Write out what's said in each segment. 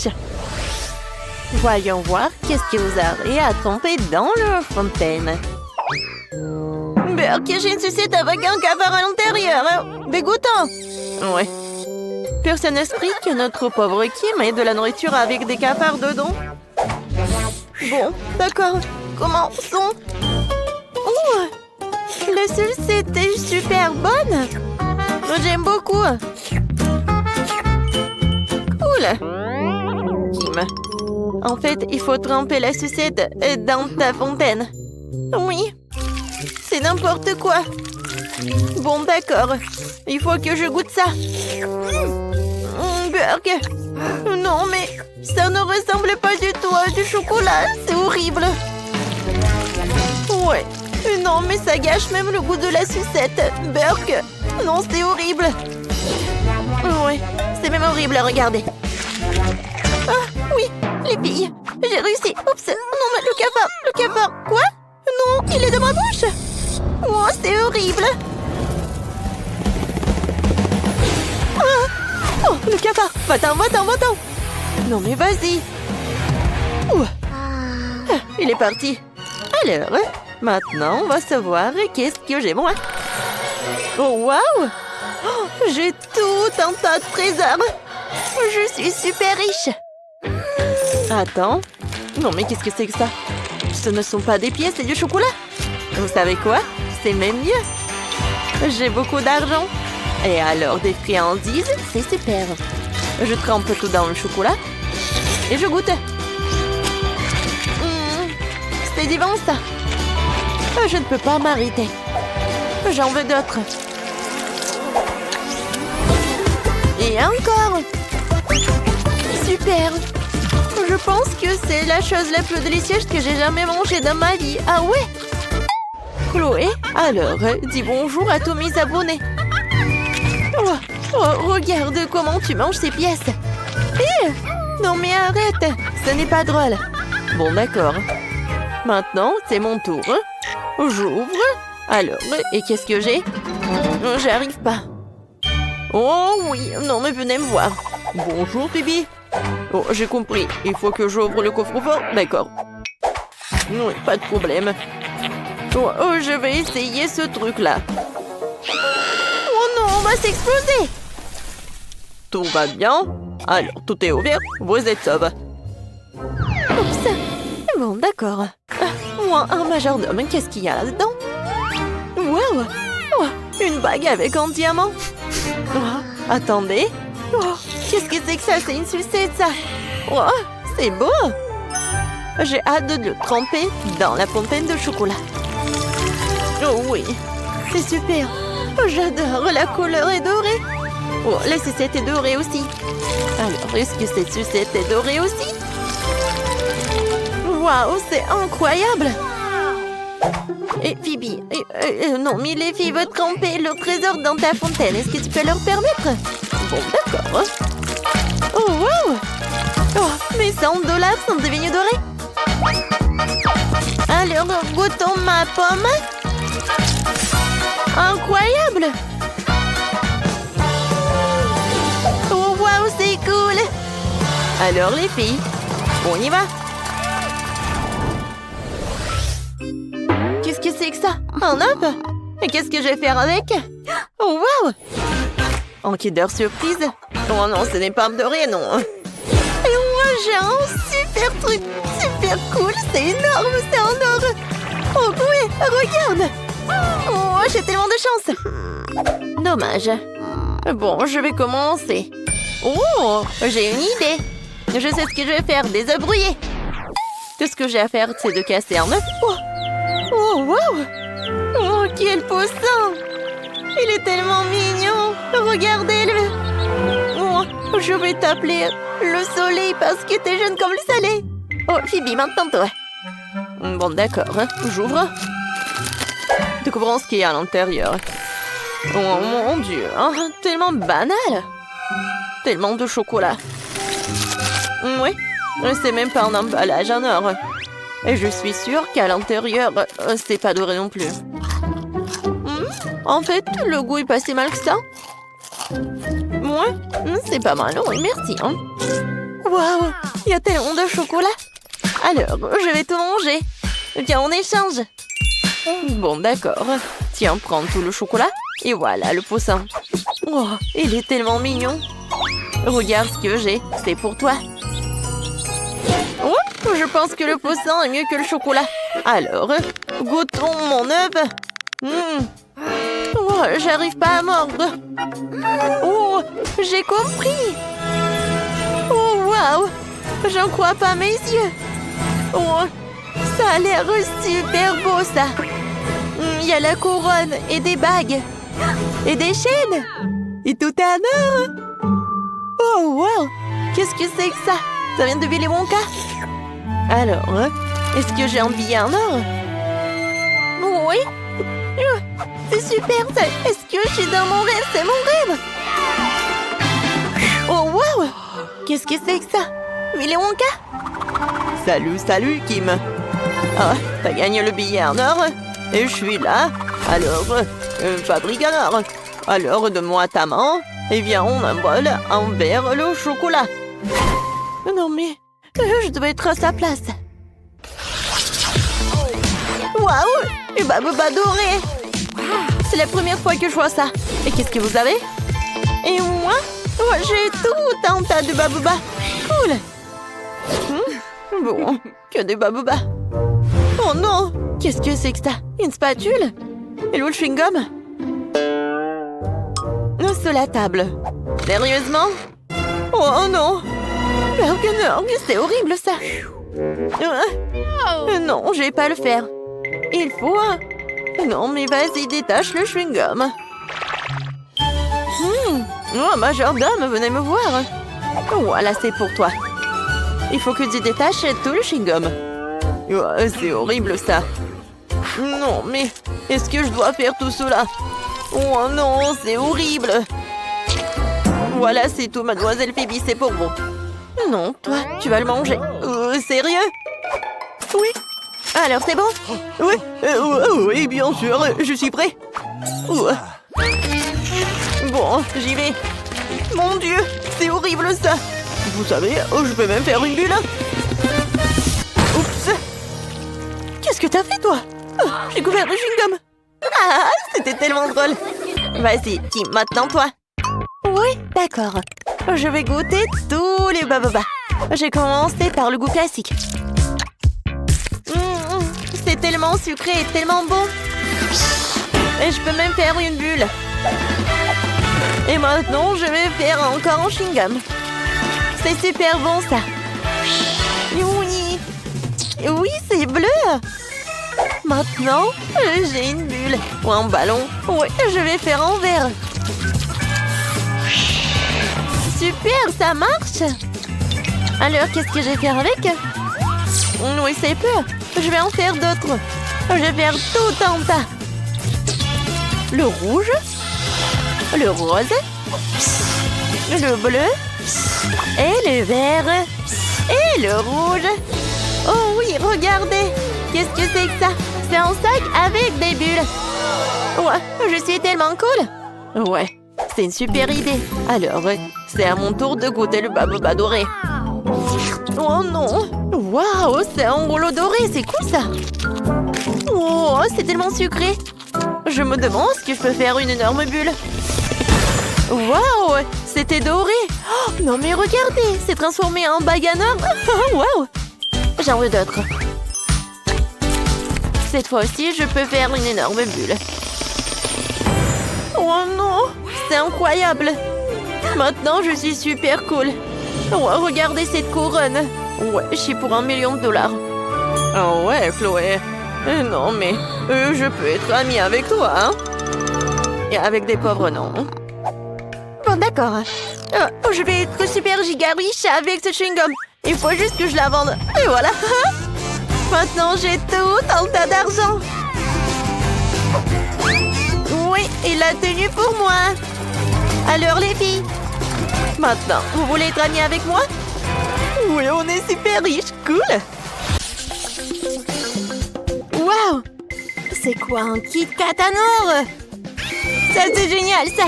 riche. Voyons voir qu'est-ce que vous aurez à tremper dans leur fontaine. Burk, j'ai une sucette avec un cafard à l'intérieur. Dégoûtant. Ouais. Personne n'explique que notre pauvre Kim ait de la nourriture avec des cafards dedans. Bon, d'accord. Commençons. Oh, la sucette est super bonne. J'aime beaucoup. Cool. Kim. En fait, il faut tremper la sucette dans ta fontaine. Oui. C'est n'importe quoi. Bon, d'accord. Il faut que je goûte ça. Burk. Non, mais ça ne ressemble pas du tout à du chocolat. C'est horrible. Ouais. Non, mais ça gâche même le goût de la sucette. Burk. Non, c'est horrible. Ouais. C'est même horrible à regarder. Ah, oui. Les filles. J'ai réussi. Oups. Non, mais le cafard. Le cafard. Quoi? Non, il est dans ma bouche. Oh, c'est horrible. Ah. Oh, le cafard. Va-t'en, va-t'en, va-t'en. Non, mais vas-y. Ah, il est parti. Alors, maintenant, on va savoir qu'est-ce que j'ai moi. Oh, waouh. Oh, j'ai tout un tas de trésors. Je suis super riche. Attends. Non, mais qu'est-ce que c'est que ça? Ce ne sont pas des pièces, c'est du chocolat. Vous savez quoi? C'est même mieux. J'ai beaucoup d'argent. Et alors, des friandises, c'est super. Je trempe tout dans le chocolat. Et je goûte. C'est divin, ça. Je ne peux pas m'arrêter. J'en veux d'autres. Et encore. Super. Je pense que c'est la chose la plus délicieuse que j'ai jamais mangée dans ma vie. Ah ouais? Chloé, alors, dis bonjour à tous mes abonnés. Regarde comment tu manges ces pièces. Non mais arrête, ce n'est pas drôle. Bon d'accord. Maintenant, c'est mon tour. J'ouvre. Alors, et qu'est-ce que j'ai? J'arrive pas. Oh oui, non mais venez me voir. Bonjour Bibi. Oh, j'ai compris. Il faut que j'ouvre le coffre-fort. D'accord. Oui, pas de problème. Oh, je vais essayer ce truc-là. Oh non, on va s'exploser. Tout va bien? Alors, tout est ouvert. Vous êtes sauve. Oups. Bon, d'accord. Moi, un majordome, qu'est-ce qu'il y a là-dedans? Wow. Oh, une bague avec un diamant. Oh, attendez. Oh, qu'est-ce que c'est que ça? C'est une sucette, ça. Oh, c'est beau. J'ai hâte de le tremper dans la fontaine de chocolat. Oh oui, c'est super. Oh, j'adore, la couleur est dorée. Oh, la sucette est dorée aussi. Alors, est-ce que cette sucette est dorée aussi? Waouh, c'est incroyable. Et Phoebe, non, mais les filles veulent tremper le trésor dans ta fontaine. Est-ce que tu peux leur permettre? Bon, d'accord. Oh, wow. Oh, mes $100 sont devenus dorés. Alors, goûtons ma pomme. Incroyable. Oh, wow, c'est cool. Alors, les filles, on y va. Qu'est-ce que c'est que ça? Un œuf? Et qu'est-ce que je vais faire avec? Oh, wow. En Kinder Surprise? Oh non, ce n'est pas doré, non. Et moi, j'ai un super truc, super cool. C'est énorme, c'est en or. Oh oui, regarde. Oh, j'ai tellement de chance. Dommage. Bon, je vais commencer. Oh, j'ai une idée. Je sais ce que je vais faire, des œufs brouillés. Tout ce que j'ai à faire, c'est de casser un œuf. Oh, wow. Oh, quel poisson. Il est tellement mignon. Regardez-le. Oh, je vais t'appeler le soleil parce que t'es jeune comme le soleil. Oh, Phoebe, maintenant toi. Bon, d'accord. J'ouvre. Découvrons ce qu'il y a à l'intérieur. Oh, mon Dieu. Oh, tellement banal. Tellement de chocolat. Oui, c'est même pas un emballage en or. Et je suis sûre qu'à l'intérieur, c'est pas doré non plus. En fait, le goût est pas si mal que ça. Ouais, c'est pas mal, oui, merci. Waouh, il y a tellement de chocolat. Alors, je vais tout manger. Viens, on échange. Bon, d'accord. Tiens, prends tout le chocolat. Et voilà, le poussin. Oh, il est tellement mignon. Regarde ce que j'ai. C'est pour toi. Oh, je pense que le poussin est mieux que le chocolat. Alors, goûtons mon œuf. Oh, j'arrive pas à mordre. Oh, j'ai compris. Oh, waouh. J'en crois pas mes yeux. Oh, ça a l'air super beau, ça. Il y a la couronne et des bagues. Et des chaînes. Et tout est en or. Oh, wow. Qu'est-ce que c'est que ça? Ça vient de Willy Wonka? Alors, est-ce que j'ai un billet en or? Oui. C'est super. Est-ce que je suis dans mon rêve? C'est mon rêve. Oh, wow. Qu'est-ce que c'est que ça? Willy Wonka? Salut, Kim. Ah, t'as gagné le billet en or? Et je suis là. Alors, fabrique en or. Alors, donne-moi ta main. Et viens, on envole envers le chocolat. Non, mais je dois être à sa place. Waouh! Une Babouba dorée! C'est la première fois que je vois ça. Et qu'est-ce que vous avez? Et moi? Oh, j'ai tout un tas de Babouba. Cool! Bon, que des Babouba. Oh non! Qu'est-ce que c'est que ça? Une spatule? Et l'eau de chewing-gum? Sur la table. Sérieusement? Oh non! Burger, c'est horrible ça! Non, je vais pas le faire. Il faut... Non, mais vas-y, détache le chewing-gum. Oh, majordome, venez me voir. Voilà, c'est pour toi. Il faut que tu détaches tout le chewing-gum. Oh, c'est horrible ça. Non, mais est-ce que je dois faire tout cela? Oh non, c'est horrible. Voilà, c'est tout, mademoiselle Phoebe, c'est pour vous. Non, toi, tu vas le manger. Sérieux? Oui. Alors, c'est bon? Oui, oui, bien sûr, je suis prêt. Bon, j'y vais. Mon Dieu, c'est horrible ça. Vous savez, je peux même faire une bulle. Oups. Qu'est-ce que t'as fait, toi? J'ai couvert de chewing-gum. Ah, c'était tellement drôle. Vas-y, Kim, maintenant toi. Oui, d'accord. Je vais goûter tous les bababas. J'ai commencé par le goût classique. C'est tellement sucré et tellement bon. Et je peux même faire une bulle. Et maintenant, je vais faire encore un chewing-gum. C'est super bon, ça. Oui, oui, c'est bleu. Maintenant, j'ai une bulle ou un ballon. Oui, je vais faire un verre. Super, ça marche. Alors, qu'est-ce que je vais faire avec? Oui, c'est peu. Je vais en faire d'autres. Je vais faire tout un tas. Le rouge, le rose, le bleu, et le vert, et le rouge. Oh oui, regardez. Qu'est-ce que c'est que ça? C'est un sac avec des bulles. Ouais, je suis tellement cool. Ouais, c'est une super idée. Alors, c'est à mon tour de goûter le baboba doré. Oh non! Waouh, c'est un rouleau doré, c'est cool ça! Oh, c'est tellement sucré! Je me demande si je peux faire une énorme bulle. Waouh, c'était doré! Oh, non mais regardez, c'est transformé en bague en or. Waouh! J'en veux d'autres. Cette fois aussi, je peux faire une énorme bulle. Oh non, c'est incroyable! Maintenant, je suis super cool. Oh, regardez cette couronne. Ouais, je suis pour $1 million. Oh ouais, Chloé. Non, mais je peux être amie avec toi, hein? Et avec des pauvres, non. Bon, d'accord. Je vais être super giga riche avec ce chewing-gum. Il faut juste que je la vende. Et voilà. Maintenant, j'ai tout un tas d'argent. Oui, et la tenue pour moi. Alors, les filles, maintenant, vous voulez être amies avec moi? Oui, on est super riches. Cool. Waouh! C'est quoi un Kit Kat en or? Ça, c'est génial, ça!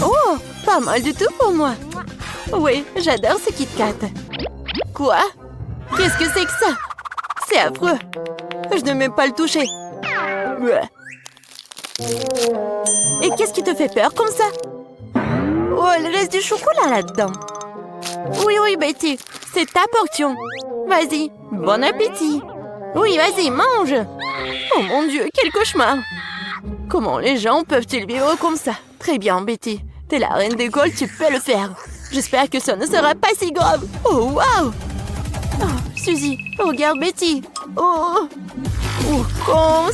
Oh, pas mal du tout pour moi. Oui, j'adore ce Kit Kat. Quoi? Qu'est-ce que c'est que ça? C'est affreux. Je ne vais pas le toucher. Et qu'est-ce qui te fait peur comme ça? Oh, il reste du chocolat là-dedans. Oui, Betty, c'est ta portion. Vas-y, bon appétit. Oui, vas-y, mange. Oh mon Dieu, quel cauchemar. Comment les gens peuvent-ils vivre comme ça? Très bien, Betty. T'es la reine d'école, tu peux le faire. J'espère que ça ne sera pas si grave. Oh, waouh! Oh, Suzy, regarde Betty. Oh,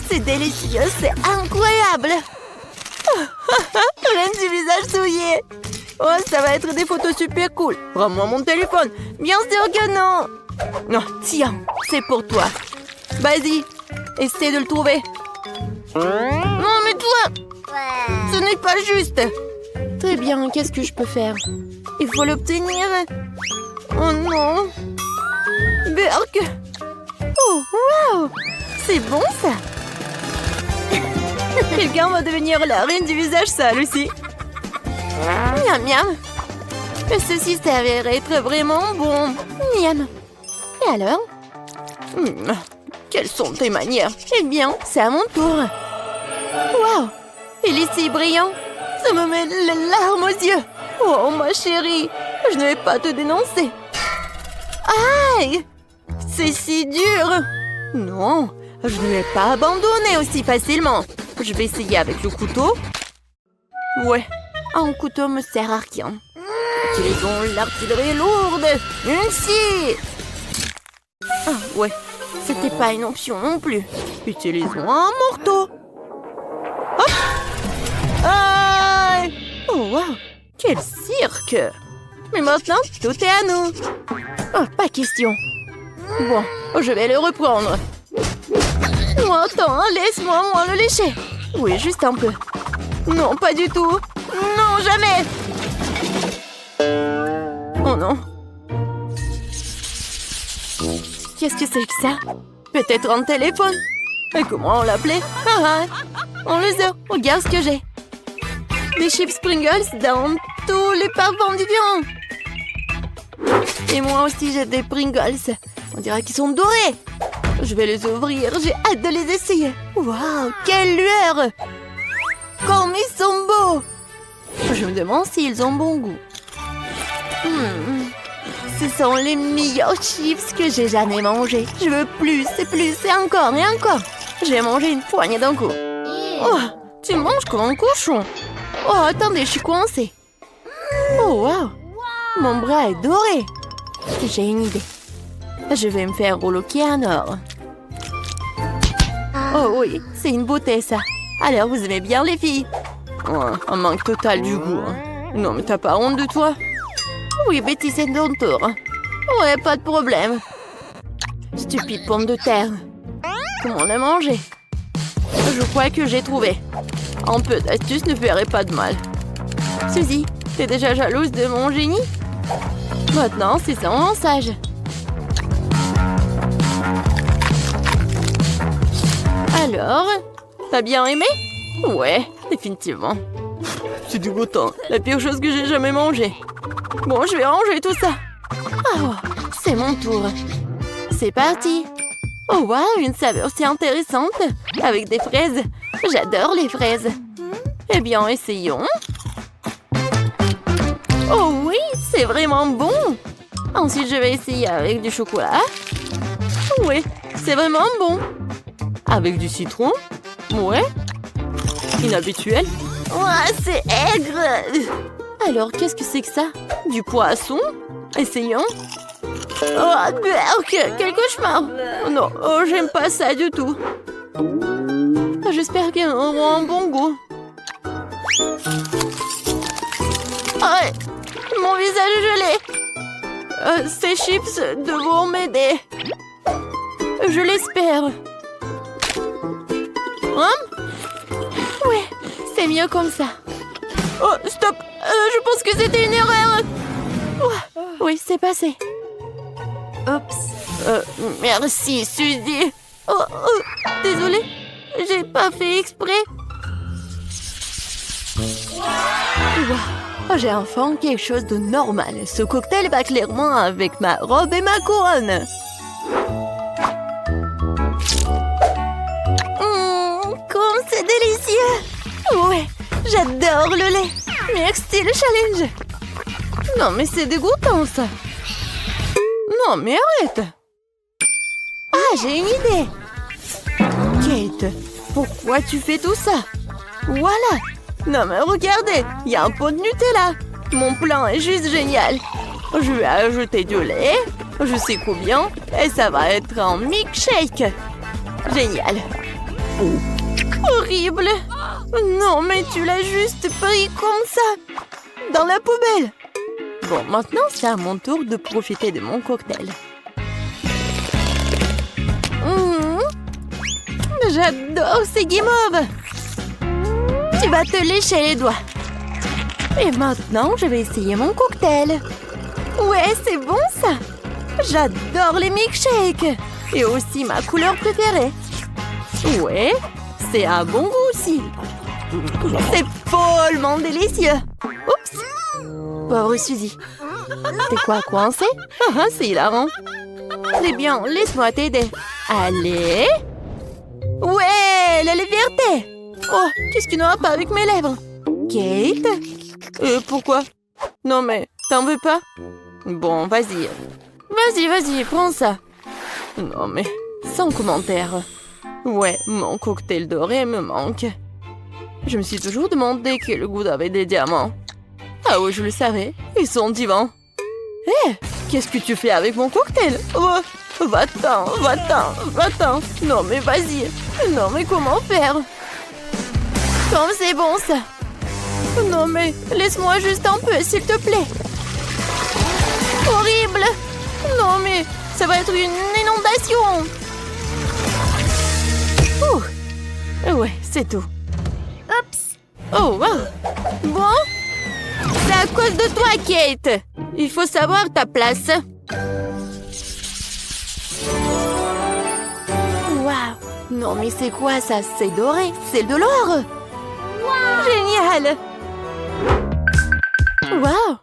c'est délicieux, c'est incroyable. Reine du visage souillé. Oh, ça va être des photos super cool. Rends-moi mon téléphone. Bien sûr que non. Non, tiens, c'est pour toi. Vas-y, essaie de le trouver. Non, mais toi, ce n'est pas juste. Très bien, qu'est-ce que je peux faire? Il faut l'obtenir. Oh non. Burk. Oh, waouh. C'est bon, ça. Quelqu'un va devenir la reine du visage sale aussi. Miam, miam. Ceci s'avère être vraiment bon. Miam. Et alors? Quelles sont tes manières? Eh bien, c'est à mon tour. Waouh! Il est si brillant. Ça me met les larmes aux yeux. Oh, ma chérie, je ne vais pas te dénoncer. Aïe! C'est si dur. Non, je ne vais pas abandonner aussi facilement. Je vais essayer avec le couteau. Ouais, un couteau me sert à rien. Utilisons l'artillerie lourde. Ainsi. Ah, ouais, c'était pas une option non plus. Utilisons un marteau. Hop! Aïe! Oh, wow! Quel cirque! Mais maintenant, tout est à nous. Oh, pas question. Bon, je vais le reprendre. Oh, attends, laisse-moi le lécher. Oui, juste un peu. Non, pas du tout. Non, jamais. Oh non. Qu'est-ce que c'est que ça? Peut-être un téléphone. Et comment on l'appelait? On les a. Regarde ce que j'ai. Des chips Pringles dans tous les parfums différents. Et moi aussi, j'ai des Pringles. On dirait qu'ils sont dorés. Je vais les ouvrir. J'ai hâte de les essayer. Waouh, quelle lueur! Comme ils sont beaux! Je me demande s'ils ont bon goût. Ce sont les meilleurs chips que j'ai jamais mangés. Je veux plus et encore et encore. J'ai mangé une poignée d'un coup. Oh, tu manges comme un cochon. Oh, attendez, je suis coincée. Oh, wow. Mon bras est doré. J'ai une idée. Je vais me faire reloquer en or. Oh oui, c'est une beauté ça. Alors, vous aimez bien les filles? Oh, un manque total du goût. Non, mais t'as pas honte de toi? Oui, Betty, c'est ton tour. Ouais, pas de problème. Stupide pomme de terre. Comment la manger? Je crois que j'ai trouvé. Un peu d'astuce ne ferait pas de mal. Suzy, t'es déjà jalouse de mon génie? Maintenant, c'est ça, sage. Alors, t'as bien aimé? Ouais, définitivement. C'est dégoûtant. La pire chose que j'ai jamais mangée. Bon, je vais ranger tout ça. Oh, c'est mon tour. C'est parti. Oh, waouh, une saveur si intéressante. Avec des fraises. J'adore les fraises. Eh bien, essayons. Oh oui, c'est vraiment bon. Ensuite, je vais essayer avec du chocolat. Oui, c'est vraiment bon. Avec du citron. Ouais. Inhabituel. Ouah, c'est aigre. Alors, qu'est-ce que c'est que ça? Du poisson? Essayons. Oh, quel cauchemar. Non, oh, j'aime pas ça du tout. J'espère qu'ils auront un bon goût. Oh, mon visage est gelé. Ces chips devront m'aider. Je l'espère. Oui, c'est mieux comme ça. Oh, stop. Je pense que c'était une erreur. Oui, c'est passé. Oups. Merci, Suzy. Oh, désolée. J'ai pas fait exprès. Wow, Oh, j'ai enfin quelque chose de normal. Ce cocktail va clairement avec ma robe et ma couronne. Comme c'est délicieux! Ouais, j'adore le lait. Merci le challenge. Non, mais c'est dégoûtant, ça. Non, mais arrête. Ah, j'ai une idée. Kate, pourquoi tu fais tout ça? Voilà. Non, mais regardez, il y a un pot de Nutella. Mon plan est juste génial. Je vais ajouter du lait, je sais combien, et ça va être un milkshake. Génial. Horrible. Non, mais tu l'as juste pris comme ça. Dans la poubelle. Bon, maintenant, c'est à mon tour de profiter de mon cocktail. J'adore ces guimauves. Tu vas te lécher les doigts. Et maintenant, je vais essayer mon cocktail. Ouais, c'est bon ça. J'adore les milkshakes. Et aussi ma couleur préférée. Ouais, c'est à bon goût aussi. C'est follement délicieux. Oups. Pauvre Suzy. T'es quoi, coincé? Ah, c'est hilarant. Très bien, laisse-moi t'aider. Allez. Ouais, la liberté. Oh, qu'est-ce qui ne va pas avec mes lèvres? Kate? Pourquoi? Non mais, t'en veux pas? Bon, vas-y. Vas-y, prends ça. Non mais, sans commentaire. Ouais, mon cocktail doré me manque. Je me suis toujours demandé quel goût avait des diamants. Ah oui, je le savais. Ils sont divins. Hé, qu'est-ce que tu fais avec mon cocktail? Oh, va-t'en. Non mais vas-y. Non mais comment faire? Comme c'est bon ça. Non mais, laisse-moi juste un peu, s'il te plaît. Horrible. Non mais, ça va être une inondation. Ouh. Ouais, c'est tout. Oups. Oh, wow. Bon. C'est à cause de toi, Kate. Il faut savoir ta place. Waouh. Non mais c'est quoi ça? C'est doré. C'est de l'or. Wow. Génial. Waouh.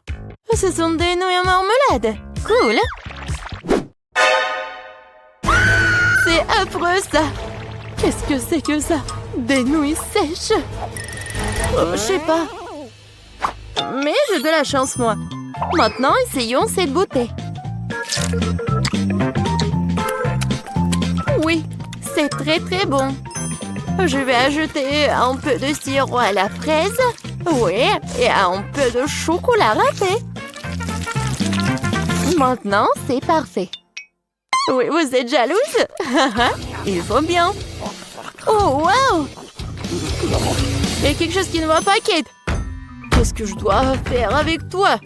Ce sont des nouilles en marmelade. Cool. C'est affreux ça. Qu'est-ce que c'est que ça? Des nouilles sèches. Oh, je sais pas. Mais j'ai de la chance, moi. Maintenant, essayons cette beauté. Oui, c'est très très bon. Je vais ajouter un peu de sirop à la fraise. Oui, et un peu de chocolat râpé. Maintenant, c'est parfait. Oui, vous êtes jalouse? Il faut bien. Oh, wow! Il y a quelque chose qui ne va pas, Kate. Qu'est-ce que je dois faire avec toi?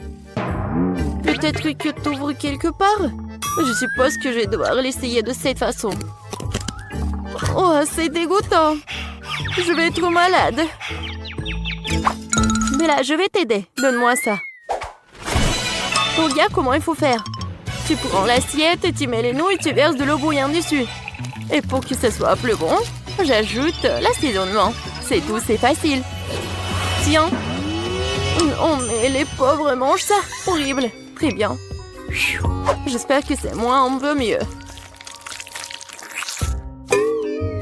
Peut-être que tu ouvres quelque part? Je suppose que je vais devoir l'essayer de cette façon. Oh, c'est dégoûtant. Je vais être malade. Mais là, je vais t'aider. Donne-moi ça. Regarde comment il faut faire. Tu prends l'assiette, tu mets les nouilles et tu verses de l'eau bouillante dessus. Et pour que ce soit plus bon, j'ajoute l'assaisonnement. C'est tout, c'est facile. Tiens. Oh, mais les pauvres mangent ça. Horrible. Très bien. J'espère que c'est moi un peu mieux.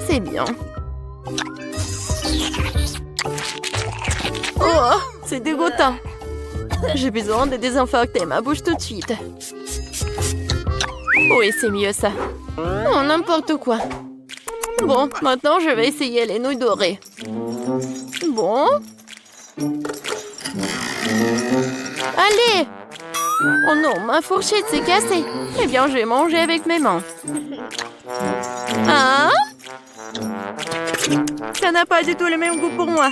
C'est bien. Oh, c'est dégoûtant. J'ai besoin de désinfecter ma bouche tout de suite. Oui, c'est mieux ça. Oh, n'importe quoi. Bon, maintenant je vais essayer les nouilles dorées. Bon. Allez! Oh non, ma fourchette s'est cassée. Eh bien, je vais manger avec mes mains. Hein? Ça n'a pas du tout le même goût pour moi.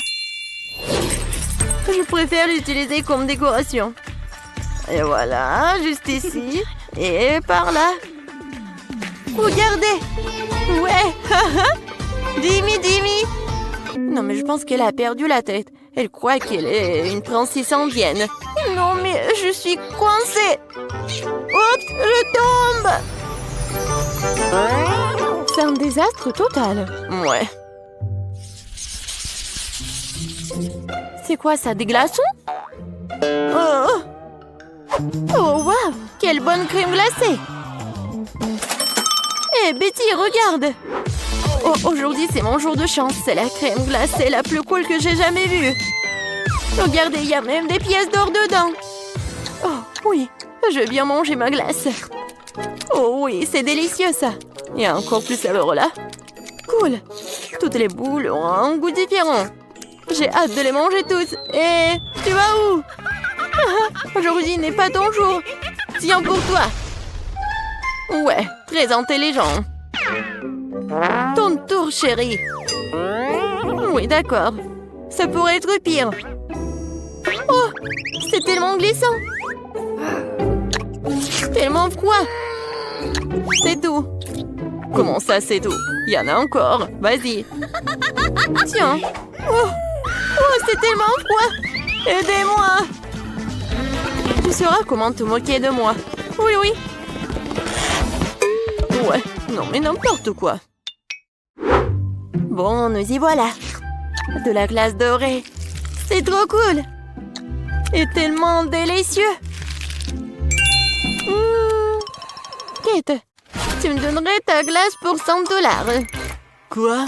Je préfère l'utiliser comme décoration. Et voilà, juste ici. Et par là. Regardez. Ouais. Dimi. Non, mais je pense qu'elle a perdu la tête. Elle croit qu'elle est une princesse indienne. Non, mais je suis coincée. Oups, je tombe. C'est un désastre total. Ouais. C'est quoi ça, des glaçons? Oh! Oh, waouh! Quelle bonne crème glacée! Hé, Betty, regarde! Oh, aujourd'hui, c'est mon jour de chance. C'est la crème glacée la plus cool que j'ai jamais vue. Regardez, il y a même des pièces d'or dedans. Oh, oui, je vais bien manger ma glace. Oh oui, c'est délicieux, ça. Il y a encore plus savoureux là. Cool. Toutes les boules ont un goût différent. J'ai hâte de les manger toutes. Et tu vas où? Aujourd'hui n'est pas ton jour. Tiens pour toi. Ouais, très intelligent. Ton tour, chérie. Oui, d'accord. Ça pourrait être pire. Oh, c'est tellement glissant. Tellement froid. C'est tout. Comment ça, c'est tout? Il y en a encore. Vas-y. Tiens. Oh, c'est tellement froid. Aidez-moi. Tu sauras comment te moquer de moi. Oui, oui. Ouais, non mais n'importe quoi. Bon, nous y voilà. De la glace dorée. C'est trop cool. Et tellement délicieux. Kate, tu me donnerais ta glace pour $100. Quoi?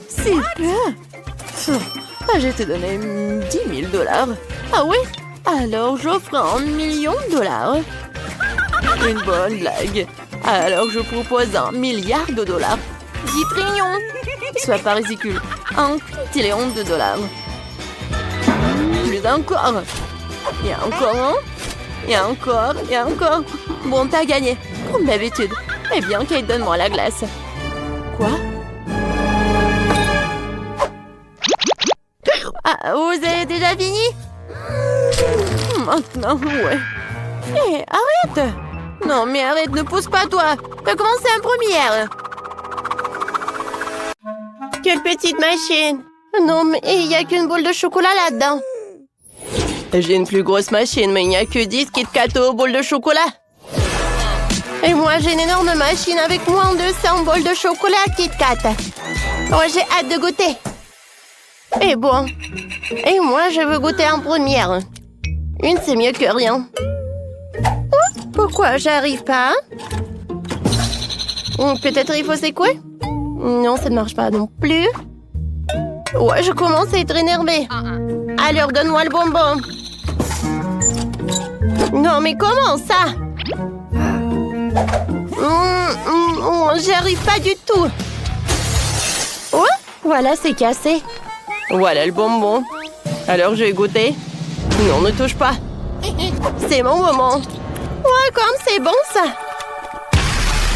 Si peu. Je vais te donner $10 000. Ah oui? Alors j'offre $1 million. Une bonne blague. Alors je propose $1 milliard. 10 trillions. Sois pas ridicule. $1 trillion. Plus encore. Et encore. Et encore. Et encore. Bon, t'as gagné. Comme d'habitude. Eh bien, Kate, donne-moi la glace. Quoi? Ah, vous avez déjà fini? Maintenant, ouais. Hé, arrête! Non, mais arrête, ne pousse pas, toi! T'as commencé en première! Quelle petite machine! Non, mais il n'y a qu'une boule de chocolat là-dedans! J'ai une plus grosse machine, mais il n'y a que 10 Kit Kat aux boules de chocolat! Et moi, j'ai une énorme machine avec moins de 100 bols de chocolat Kit Kat! Oh, j'ai hâte de goûter! Et bon... Et moi, je veux goûter en première. Une, c'est mieux que rien. Oh, pourquoi j'arrive pas? Peut-être il faut secouer? Non, ça ne marche pas non plus. Ouais, je commence à être énervée. Alors, donne-moi le bonbon. Non, mais comment ça? J'y arrive pas du tout. Oh, voilà, c'est cassé. Voilà le bonbon. Alors, je vais goûter. Non, ne touche pas. C'est mon moment. Ouais, comme c'est bon, ça.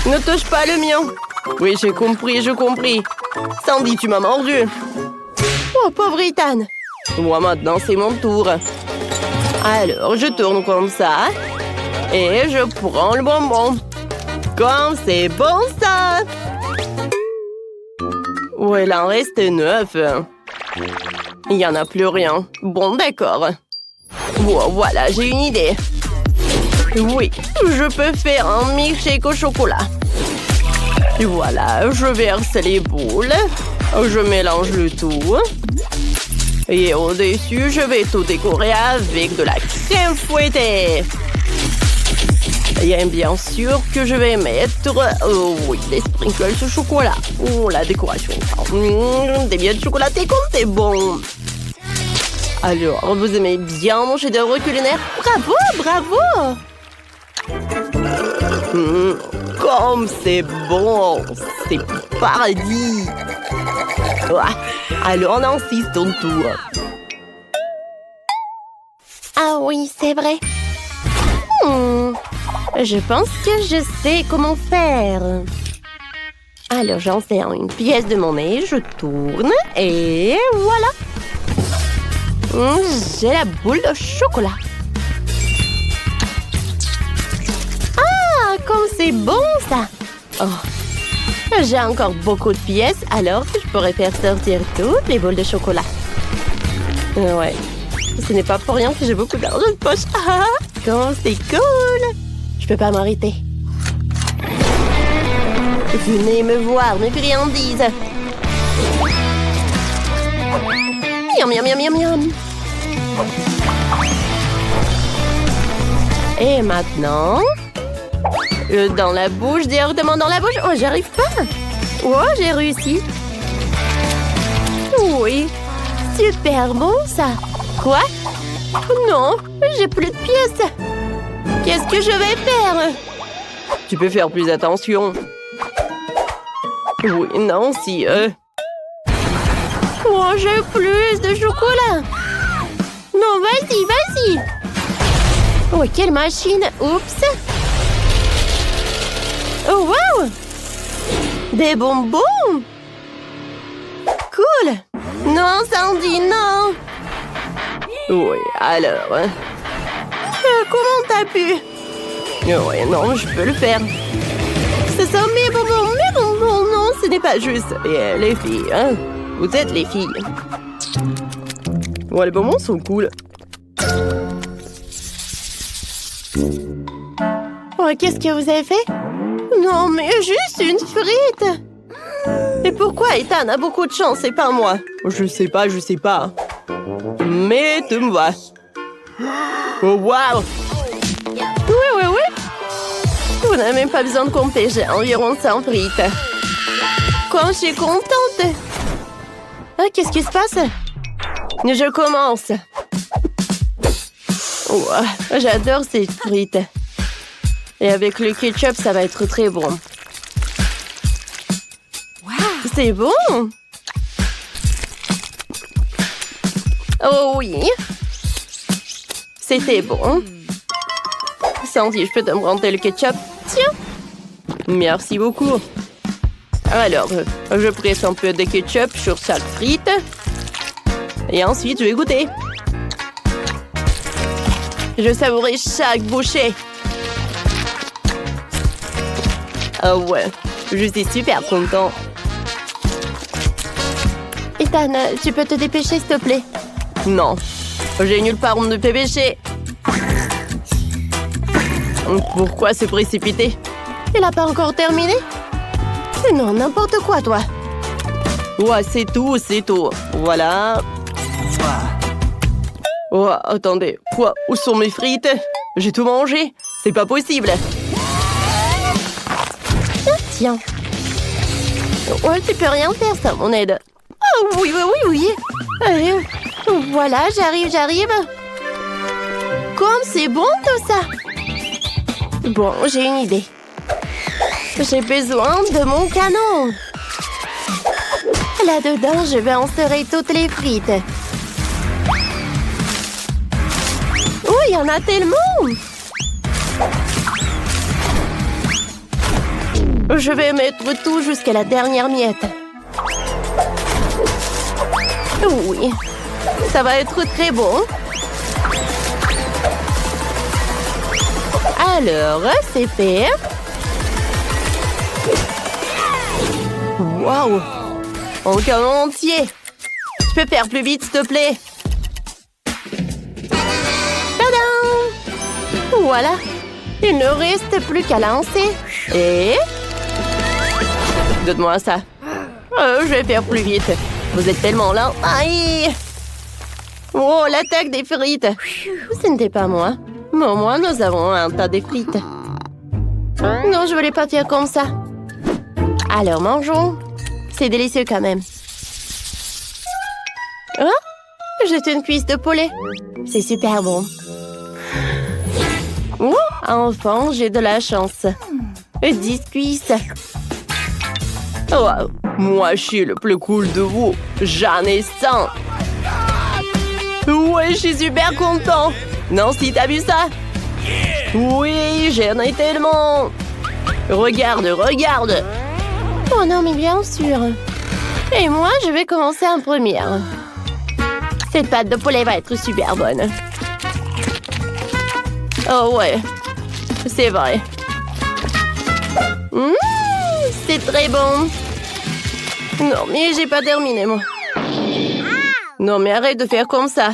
Ne touche pas le mien. Oui, j'ai compris, j'ai compris. Sandy, tu m'as mordu. Oh, pauvre Ethan. Moi, maintenant, c'est mon tour. Alors, je tourne comme ça. Et je prends le bonbon. Comme c'est bon, ça. Oh, il en reste 9. Il n'y en a plus rien. Bon, d'accord. Wow, voilà, j'ai une idée. Oui, je peux faire un milkshake au chocolat. Voilà, je verse les boules. Je mélange le tout. Et au-dessus, je vais tout décorer avec de la crème fouettée. Et bien sûr que je vais mettre... oui, les sprinkles au chocolat. Oh, la décoration. Des billets de chocolaté comme c'est bon. Alors, vous aimez bien mon chef-d'œuvre culinaire? Bravo, bravo! Comme c'est bon! C'est paradis! Alors, on insiste ton tour. Ah oui, c'est vrai. Je pense que je sais comment faire. Alors, j'insère une pièce de mon nez, je tourne et voilà. J'ai la boule de chocolat. Ah, comme c'est bon, ça. Oh. J'ai encore beaucoup de pièces, alors je pourrais faire sortir toutes les boules de chocolat. Ouais. Ce n'est pas pour rien que j'ai beaucoup d'argent de poche. Ah, comme c'est cool. Je peux pas m'arrêter. Venez me voir, mes friandises. Miam, miam, miam, miam, miam. Et maintenant... dans la bouche, directement dans la bouche. Oh, j'arrive pas. Oh, j'ai réussi. Oui. Super bon, ça. Quoi? Non, j'ai plus de pièces. Qu'est-ce que je vais faire? Tu peux faire plus attention. Oui, non, si... Oh, j'ai plus de chocolat. Non, vas-y, vas-y. Oh, quelle machine. Oups. Oh, wow. Des bonbons. Cool. Non, Sandy, non. Oui, alors... comment t'as pu? Oui, non, je peux le faire. Ce sont mes bonbons, non, ce n'est pas juste. Et les filles, hein? Vous êtes les filles. Ouais, les bonbons sont cool. Oh, qu'est-ce que vous avez fait? Non, mais juste une frite. Et pourquoi Ethan a beaucoup de chance et pas moi? Je sais pas. Mais tu me vois. Oh, wow! Oui. Vous n'avez même pas besoin de compter, j'ai environ 100 frites. Quand je suis contente. Ah, qu'est-ce qui se passe? Je commence. Oh, j'adore ces frites. Et avec le ketchup, ça va être très bon. C'est bon! Oh oui! C'était bon. Sandy, je peux te prendre le ketchup? Tiens! Merci beaucoup. Alors, je presse un peu de ketchup sur chaque frite. Et ensuite, je vais goûter. Je savourais chaque bouchée. Oh ouais, je suis super content. Ethan, tu peux te dépêcher, s'il te plaît? Non, j'ai nulle part où me dépêcher. Pourquoi se précipiter? Il n'a pas encore terminé? Non, n'importe quoi, toi. Ouais, c'est tout. Voilà. Oh, attendez. Quoi? Où sont mes frites? J'ai tout mangé? C'est pas possible. Ah, tiens. Ouais, tu peux rien faire, ça, mon aide. Oh, oui. Voilà, j'arrive. Comme c'est bon, tout ça. Bon, j'ai une idée. J'ai besoin de mon canon. Là-dedans, je vais insérer toutes les frites. Oh, il y en a tellement! Je vais mettre tout jusqu'à la dernière miette. Oui, ça va être très bon. Alors, c'est fait. Waouh! Un canon entier. Tu peux faire plus vite, s'il te plaît? Tadam! Voilà. Il ne reste plus qu'à lancer. Et... donne-moi ça. Je vais faire plus vite. Vous êtes tellement lent. Aïe! Oh, l'attaque des frites. Ce n'était pas moi. Mais au moins, nous avons un tas de frites. Non, je voulais pas faire comme ça. Alors, mangeons. C'est délicieux quand même. Oh, j'ai une cuisse de poulet. C'est super bon. Oh, enfin, j'ai de la chance. 10 cuisses. Oh, moi, je suis le plus cool de vous. J'en ai 100. Ouais, je suis super content. Nancy, t'as vu ça? Oui, j'en ai tellement. Regarde. Oh non, mais bien sûr. Et moi, je vais commencer en première. Cette pâte de poulet va être super bonne. Oh ouais, c'est vrai. C'est très bon. Non, mais j'ai pas terminé, moi. Non, mais arrête de faire comme ça.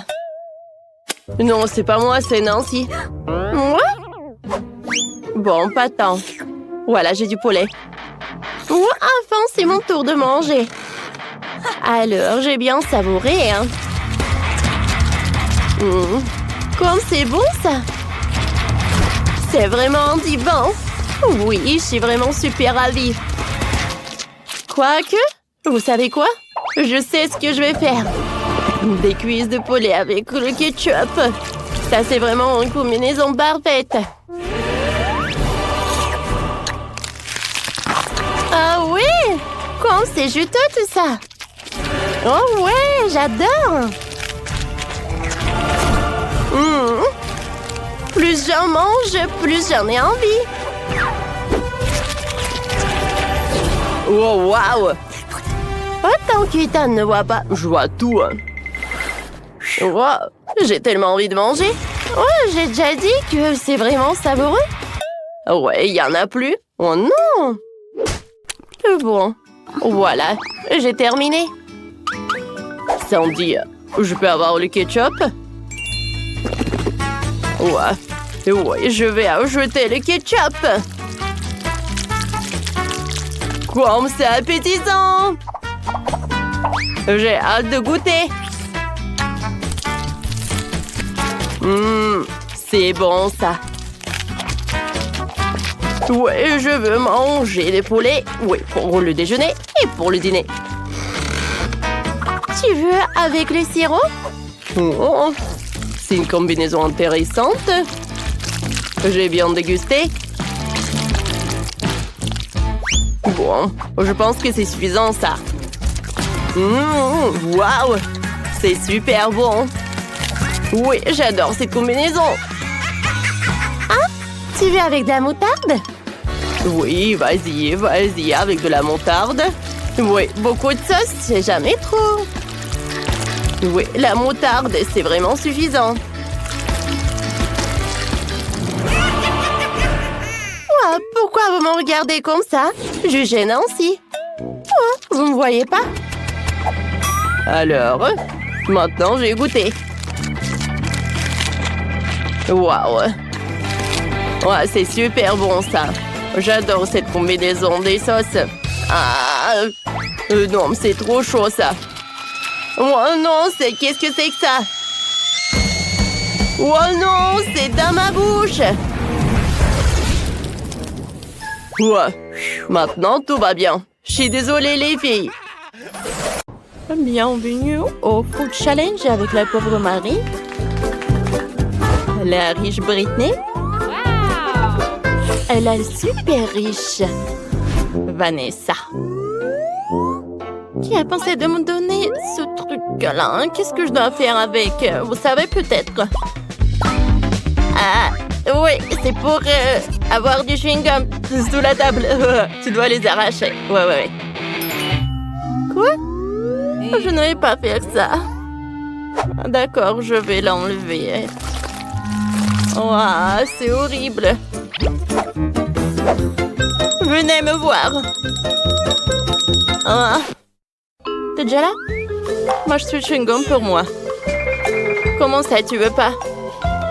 Non, c'est pas moi, c'est Nancy. Moi? Bon, pas tant. Voilà, j'ai du poulet. Oh, enfin, c'est mon tour de manger. Alors, j'ai bien savouré, hein. Comme c'est bon, ça. C'est vraiment divin. Oui, je suis vraiment super ravie. Quoique, vous savez quoi? Je sais ce que je vais faire. Des cuisses de poulet avec le ketchup. Ça, c'est vraiment une combinaison parfaite. Ah oui! Quand c'est juteux tout ça! Oh ouais, j'adore! Plus j'en mange, plus j'en ai envie. Oh, wow! Autant qu'Ethan ne voit pas, je vois tout. Wow, j'ai tellement envie de manger. Oh, j'ai déjà dit que c'est vraiment savoureux. Ouais, il y en a plus. Oh non! Bon, voilà, j'ai terminé. Sandy, je peux avoir le ketchup? Ouais, je vais ajouter le ketchup. Comme c'est appétissant! J'ai hâte de goûter. C'est bon ça. Ouais, je veux manger des poulets. Oui, pour le déjeuner et pour le dîner. Tu veux avec le sirop? Oh, c'est une combinaison intéressante. J'ai bien dégusté. Bon, je pense que c'est suffisant ça. Waouh! C'est super bon. Oui, j'adore cette combinaison. Ah, tu veux avec de la moutarde? Oui, vas-y, avec de la moutarde. Oui, beaucoup de sauce, c'est jamais trop. Oui, la moutarde, c'est vraiment suffisant. Oh, pourquoi vous me regardez comme ça? Jugez Nancy. Oh, vous me voyez pas? Alors, maintenant j'ai goûté. Waouh! Ouais, c'est super bon ça. J'adore cette combinaison des sauces. Ah, non, c'est trop chaud ça. Oh non, qu'est-ce que c'est que ça? Oh non, c'est dans ma bouche. Ouais, maintenant tout va bien. Je suis désolée les filles. Bienvenue au Food Challenge avec la pauvre Marie. La riche Britney. Et la super riche Vanessa. Qui a pensé de me donner ce truc-là? Qu'est-ce que je dois faire avec? Vous savez peut-être. Ah, oui, c'est pour avoir du chewing-gum sous la table. Tu dois les arracher. Ouais. Quoi? Je ne vais pas faire ça. D'accord, je vais l'enlever. Ouah, c'est horrible. Venez me voir. Ah. T'es déjà là? Moi, je suis chewing-gum pour moi. Comment ça, tu veux pas?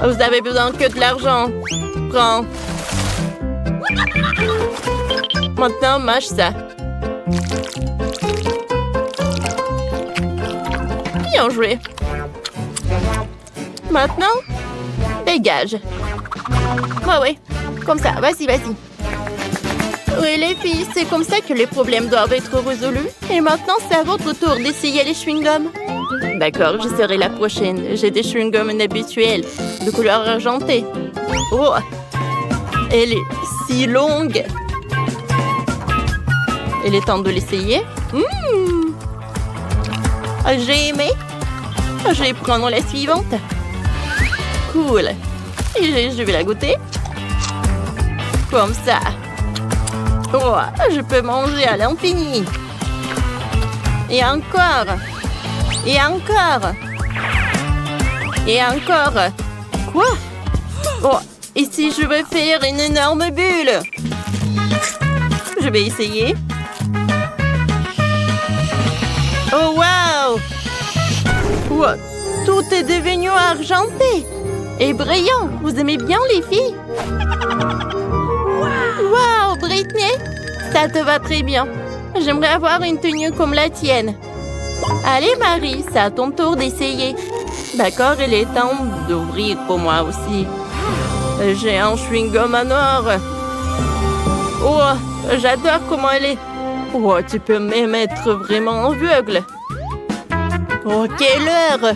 Vous avez besoin que de l'argent. Prends. Maintenant, mâche ça. Bien joué. Maintenant, dégage. Ouais. Comme ça, vas-y. Oui, les filles, c'est comme ça que les problèmes doivent être résolus. Et maintenant, c'est à votre tour d'essayer les chewing-gums. D'accord, je serai la prochaine. J'ai des chewing-gums inhabituels, de couleur argentée. Oh, elle est si longue. Il est temps de l'essayer. J'ai aimé. Je vais prendre la suivante. Cool. Et je vais la goûter. Comme ça. Oh, je peux manger à l'infini. Et encore. Et encore. Et encore. Quoi? Oh, et si je veux faire une énorme bulle? Je vais essayer. Oh, wow! Wow, tout est devenu argenté et brillant. Vous aimez bien les filles? Wow, Britney, ça te va très bien. J'aimerais avoir une tenue comme la tienne. Allez, Marie, c'est à ton tour d'essayer. D'accord, il est temps d'ouvrir pour moi aussi. J'ai un chewing-gum à noir. Oh, j'adore comment elle est. Oh, tu peux même être vraiment aveugle. Oh, quelle heure!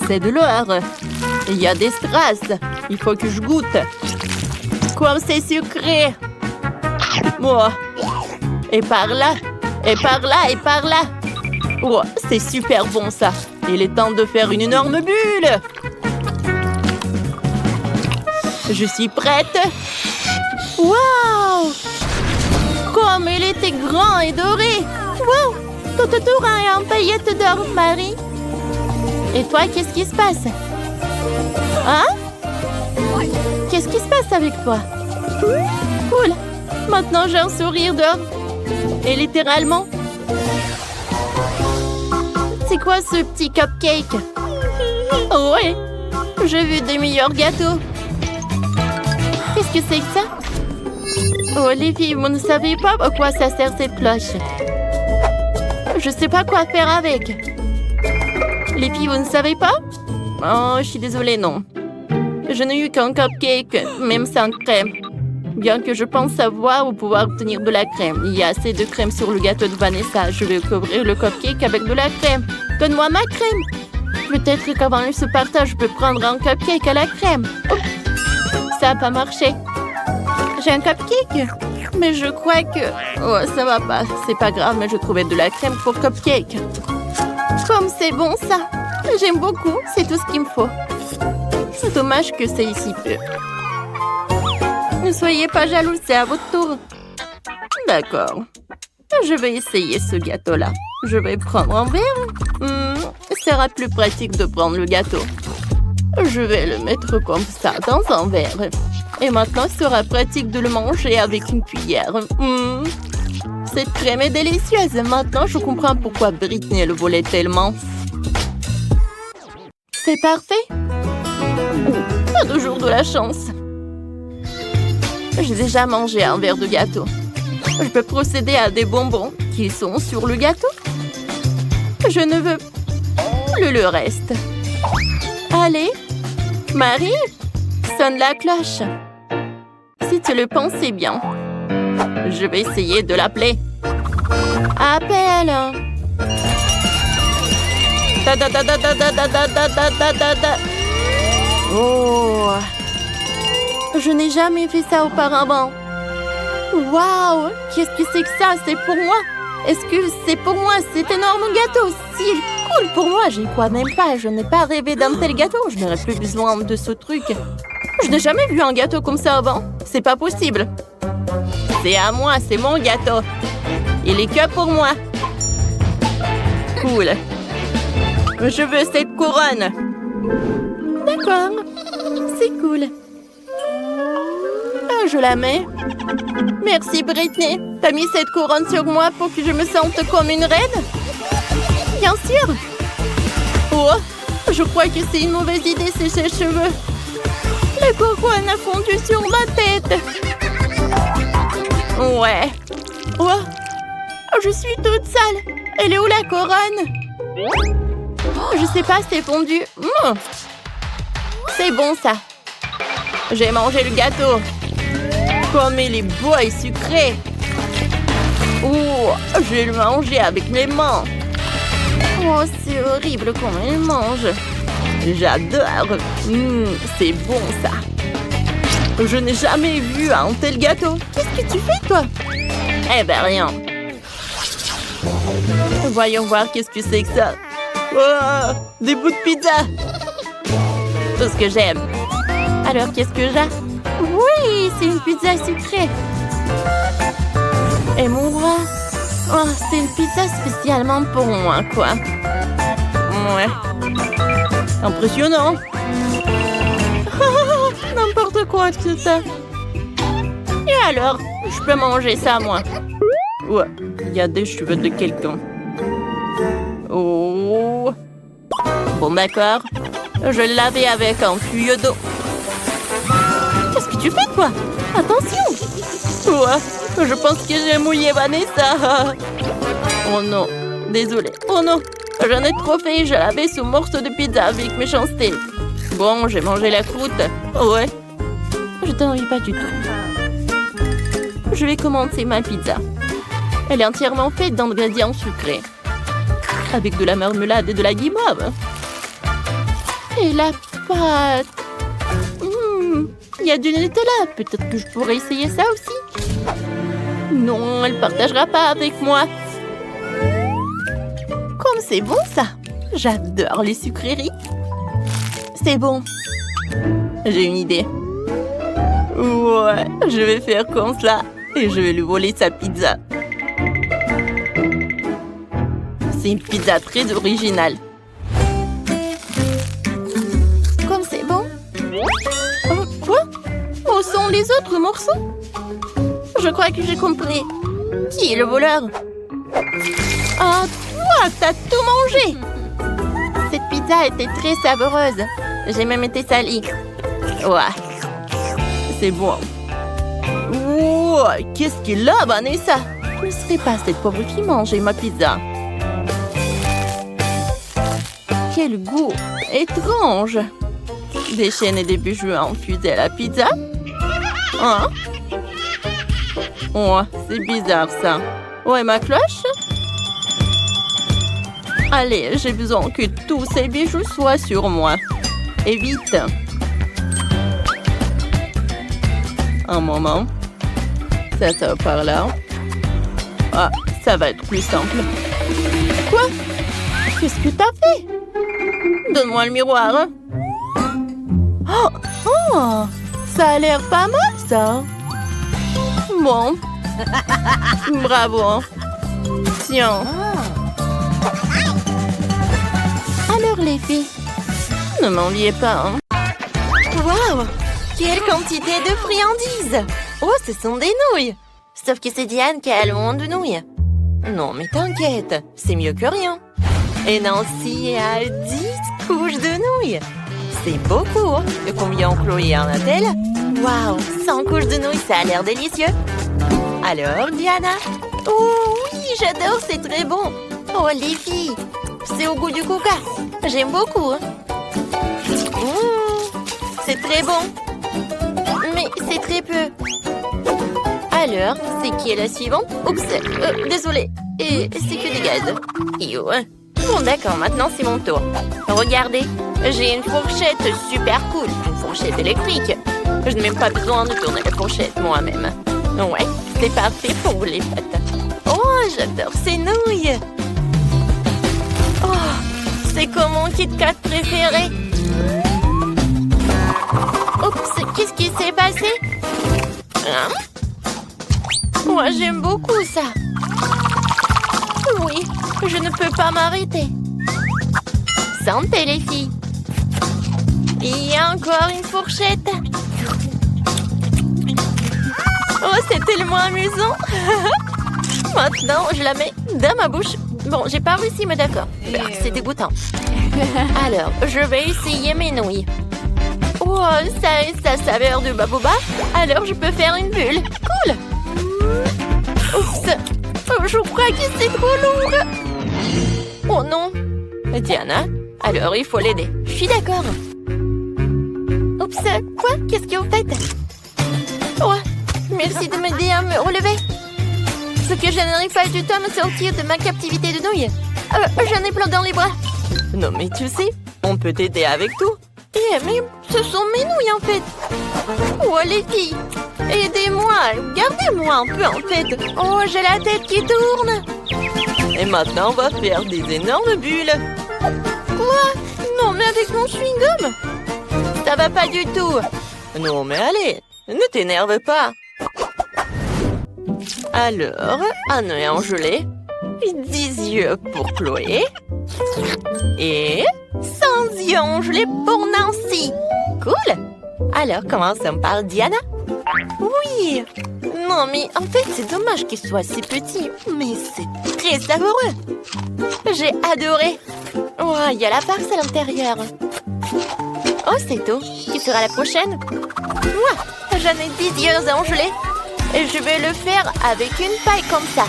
C'est de l'heure. Il y a des strass. Il faut que je goûte. Comme c'est sucré. Oh. Et par là, et par là, et par là. Oh, c'est super bon ça. Il est temps de faire une énorme bulle. Je suis prête. Waouh! Comme il était grand et doré. Wow! Ton tour a en paillettes d'or, Marie. Et toi, qu'est-ce qui se passe? Hein? Qu'est-ce qui se passe avec toi? Cool! Maintenant, j'ai un sourire d'or. Et littéralement. C'est quoi ce petit cupcake? Oh ouais! J'ai vu des meilleurs gâteaux. Qu'est-ce que c'est que ça? Oh les filles, vous ne savez pas à quoi ça sert cette cloche. Je sais pas quoi faire avec. Les filles, vous ne savez pas? Oh, je suis désolée, non. Je n'ai eu qu'un cupcake, même sans crème. Bien que je pense savoir où pouvoir obtenir de la crème. Il y a assez de crème sur le gâteau de Vanessa. Je vais couvrir le cupcake avec de la crème. Donne-moi ma crème. Peut-être qu'avant ce partage, je peux prendre un cupcake à la crème. Oh, ça n'a pas marché. J'ai un cupcake, mais je crois que... Oh, ça va pas. C'est pas grave, mais je trouvais de la crème pour cupcake. Comme c'est bon, ça. J'aime beaucoup. C'est tout ce qu'il me faut. C'est dommage que c'est ici peu. Ne soyez pas jaloux, c'est à votre tour. D'accord. Je vais essayer ce gâteau-là. Je vais prendre un verre. Ce sera plus pratique de prendre le gâteau. Je vais le mettre comme ça dans un verre. Et maintenant, il sera pratique de le manger avec une cuillère. Cette crème est délicieuse. Maintenant, je comprends pourquoi Britney le volait tellement. C'est parfait. Pas toujours de la chance. J'ai déjà mangé un verre de gâteau. Je peux procéder à des bonbons qui sont sur le gâteau. Je ne veux plus le reste. Allez, Marie, sonne la cloche. Si tu le pensais bien. Je vais essayer de l'appeler. Appelle. Oh. Je n'ai jamais fait ça auparavant. Waouh! Qu'est-ce que c'est que ça? C'est pour moi? Est-ce que c'est pour moi cet énorme gâteau? Si cool pour moi, j'y crois même pas. Je n'ai pas rêvé d'un tel gâteau. Je n'aurais plus besoin de ce truc. Je n'ai jamais vu un gâteau comme ça avant. C'est pas possible. C'est à moi, c'est mon gâteau. Il est que pour moi. Cool. Je veux cette couronne. D'accord. C'est cool. Je la mets. Merci, Britney. T'as mis cette couronne sur moi pour que je me sente comme une reine? Bien sûr. Oh, je crois que c'est une mauvaise idée, ces cheveux. La couronne a fondu sur ma tête. Ouais. Oh, je suis toute sale. Elle est où la couronne? Oh, je sais pas, c'est fondu. C'est bon, ça. J'ai mangé le gâteau. Comme il est beau et sucré. Oh, je vais le manger avec mes mains. Oh, c'est horrible comment il mange. J'adore. C'est bon, ça. Je n'ai jamais vu un tel gâteau. Qu'est-ce que tu fais, toi? Eh ben, rien. Voyons voir qu'est-ce que c'est que ça. Oh, des bouts de pizza. Tout ce que j'aime. Alors, qu'est-ce que j'ai? Oui, c'est une pizza sucrée. Et mon roi? Oh, c'est une pizza spécialement pour moi, quoi. Ouais. Impressionnant. Oh, n'importe quoi, tout ça. Et alors, je peux manger ça, moi? Ouais, il y a des cheveux de quelqu'un. Oh. Bon, d'accord. Je l'ai lavé avec un tuyau d'eau. Qu'est-ce que tu fais, toi? Attention! Ouais, je pense que j'ai mouillé Vanessa. Oh non, désolée. Oh non, j'en ai trop fait. Je l'avais sous morceau de pizza avec méchanceté. Bon, j'ai mangé la croûte. Ouais. Je t'en envie pas du tout. Je vais commencer ma pizza. Elle est entièrement faite d'ingrédients sucrés. Avec de la marmelade et de la guimauve. Et la pâte. Il y a du Nutella. Peut-être que je pourrais essayer ça aussi. Non, elle partagera pas avec moi. Comme c'est bon ça. J'adore les sucreries. C'est bon. J'ai une idée. Ouais, je vais faire comme ça. Et je vais lui voler sa pizza. C'est une pizza très originale. Comme c'est bon. Oh, quoi? Où sont les autres morceaux? Je crois que j'ai compris. Qui est le voleur? Ah, toi, t'as tout mangé! Cette pizza était très savoureuse. J'ai même été salie. Ouais. C'est bon. Ouais, qu'est-ce qu'il a, Vanessa? Je ne serais pas cette pauvre qui mangeait ma pizza. Quel goût étrange! Des chaînes et des bijoux infusés à la pizza? Hein? Oh, c'est bizarre ça. Ouais, ma cloche? Allez, j'ai besoin que tous ces bijoux soient sur moi. Et vite. Un moment. Ça par là. Ah, ça va être plus simple. Quoi? Qu'est-ce que t'as fait? Donne-moi le miroir. Hein? Oh, ça a l'air pas mal, ça. Bon. Bravo. Tiens. Alors, les filles, ne m'enviez pas, hein. Waouh! Quelle quantité de friandises! Oh, ce sont des nouilles! Sauf que c'est Diane qui a le moins de nouilles. Non, mais t'inquiète, c'est mieux que rien. Et Nancy a 10 couches de nouilles. C'est beaucoup. Et combien Chloé en a-t-elle? Waouh, 100 couches de nouilles, ça a l'air délicieux. Alors, Diana? Oh oui, j'adore, c'est très bon. Oh, les filles, c'est au goût du coca. J'aime beaucoup. C'est très bon. Mais c'est très peu. Alors, c'est qui est la suivante? Oups, désolée. Et c'est que des gaz. Bon, d'accord, maintenant c'est mon tour. Regardez, j'ai une fourchette super cool. Une fourchette électrique. Je n'ai même pas besoin de tourner la fourchette moi-même. Ouais, c'est parfait pour les pâtes. Oh, j'adore ces nouilles. Oh, c'est comme mon Kit Kat préféré. Oups, qu'est-ce qui s'est passé? Hein? Moi, j'aime beaucoup ça. Oui, je ne peux pas m'arrêter. Santé, les filles. Il y a encore une fourchette. Oh, c'est tellement amusant. Maintenant, je la mets dans ma bouche. Bon, j'ai pas réussi, mais d'accord. C'est dégoûtant. Alors, je vais essayer mes nouilles. Oh, ça a sa saveur de baboba. Alors, je peux faire une bulle. Cool. Oups. Oh, je crois que c'est trop lourd. Oh non. Diana, alors il faut l'aider. Je suis d'accord. Oups. Quoi? Qu'est-ce que vous faites? Oh, merci de m'aider à me relever. Ce que je n'arrive pas du tout à me sortir de ma captivité de nouilles. J'en ai plein dans les bras. Non, mais tu sais, on peut t'aider avec tout. Mais ce sont mes nouilles, en fait. Oh, les filles, aidez-moi. Gardez-moi un peu, en fait. Oh, j'ai la tête qui tourne. Et maintenant, on va faire des énormes bulles. Quoi? Non, mais avec mon chewing-gum. Ça va pas du tout. Non, mais allez, ne t'énerve pas. Alors, un œil en gelée, 10 yeux pour Chloé et 100 yeux en gelée pour Nancy. Cool. Alors, commençons par Diana. Oui. Non, mais en fait, c'est dommage qu'il soit si petit, mais c'est très savoureux. J'ai adoré. Oh, il y a la farce à l'intérieur. Oh, c'est tout. Qui sera la prochaine? Moi, j'en ai 10 yeux en gelée. Et je vais le faire avec une paille comme ça.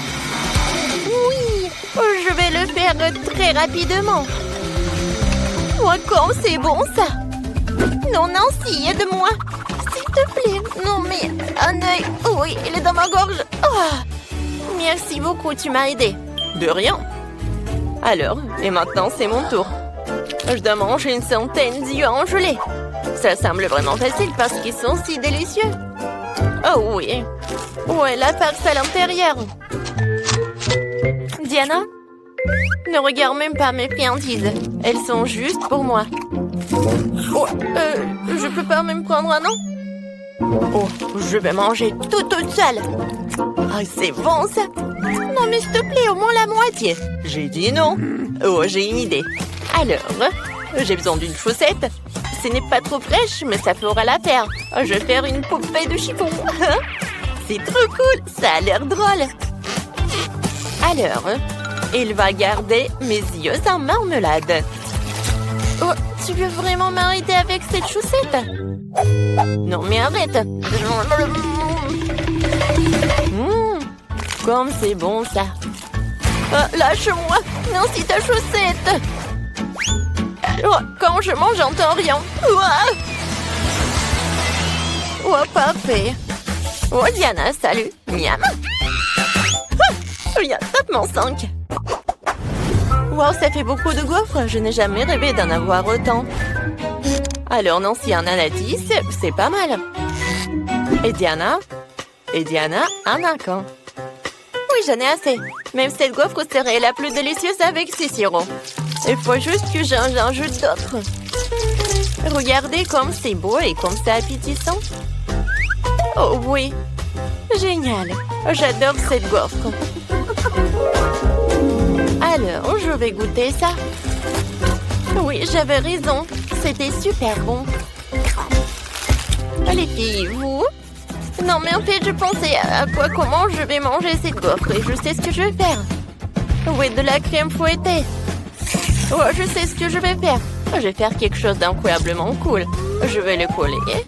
Oui, je vais le faire très rapidement. Oh, comme c'est bon ça. Non, Nancy, aide-moi. S'il te plaît. Non, mais un œil. Oui, il est dans ma gorge. Oh. Merci beaucoup, tu m'as aidé. De rien. Alors, et maintenant, c'est mon tour. Je dois manger une centaine d'yeux en gelée. Ça semble vraiment facile parce qu'ils sont si délicieux. Oh oui. Ouais, la farce à l'intérieur. Diana, ne regarde même pas mes friandises. Elles sont juste pour moi. Oh, je peux pas même prendre un an? Oh, je vais manger toute seule. Ah, c'est bon ça. Non, mais s'il te plaît, au moins la moitié. J'ai dit non. Oh, j'ai une idée. Alors, j'ai besoin d'une chaussette. Ce n'est pas trop fraîche, mais ça fera l'affaire. Je vais faire une poupée de chiffon. C'est trop cool. Ça a l'air drôle. Alors, il va garder mes yeux en marmelade. Oh, tu veux vraiment m'arrêter avec cette chaussette? Non, mais arrête. Comme c'est bon, ça. Lâche-moi. Non, c'est ta chaussette. Oh, quand je mange, j'entends rien. Oh, parfait. Oh, Diana, salut. Miam. Viens, tape-moi 5. Wow, ça fait beaucoup de gaufres. Je n'ai jamais rêvé d'en avoir autant. Alors, Nancy en a 10, c'est pas mal. Et Diana, en a quand? Oui, j'en ai assez. Même cette gaufre serait la plus délicieuse avec ces sirops. Il faut juste que j'en ajoute d'autres. Regardez comme c'est beau et comme c'est appétissant. Oh oui, génial. J'adore cette gaufre. Alors, je vais goûter ça. Oui, j'avais raison. C'était super bon. Les filles, vous? Non, mais en fait, je pensais à comment je vais manger cette gaufre et je sais ce que je vais faire. Oui, de la crème fouettée. Oh, je sais ce que je vais faire. Je vais faire quelque chose d'incroyablement cool. Je vais le coller.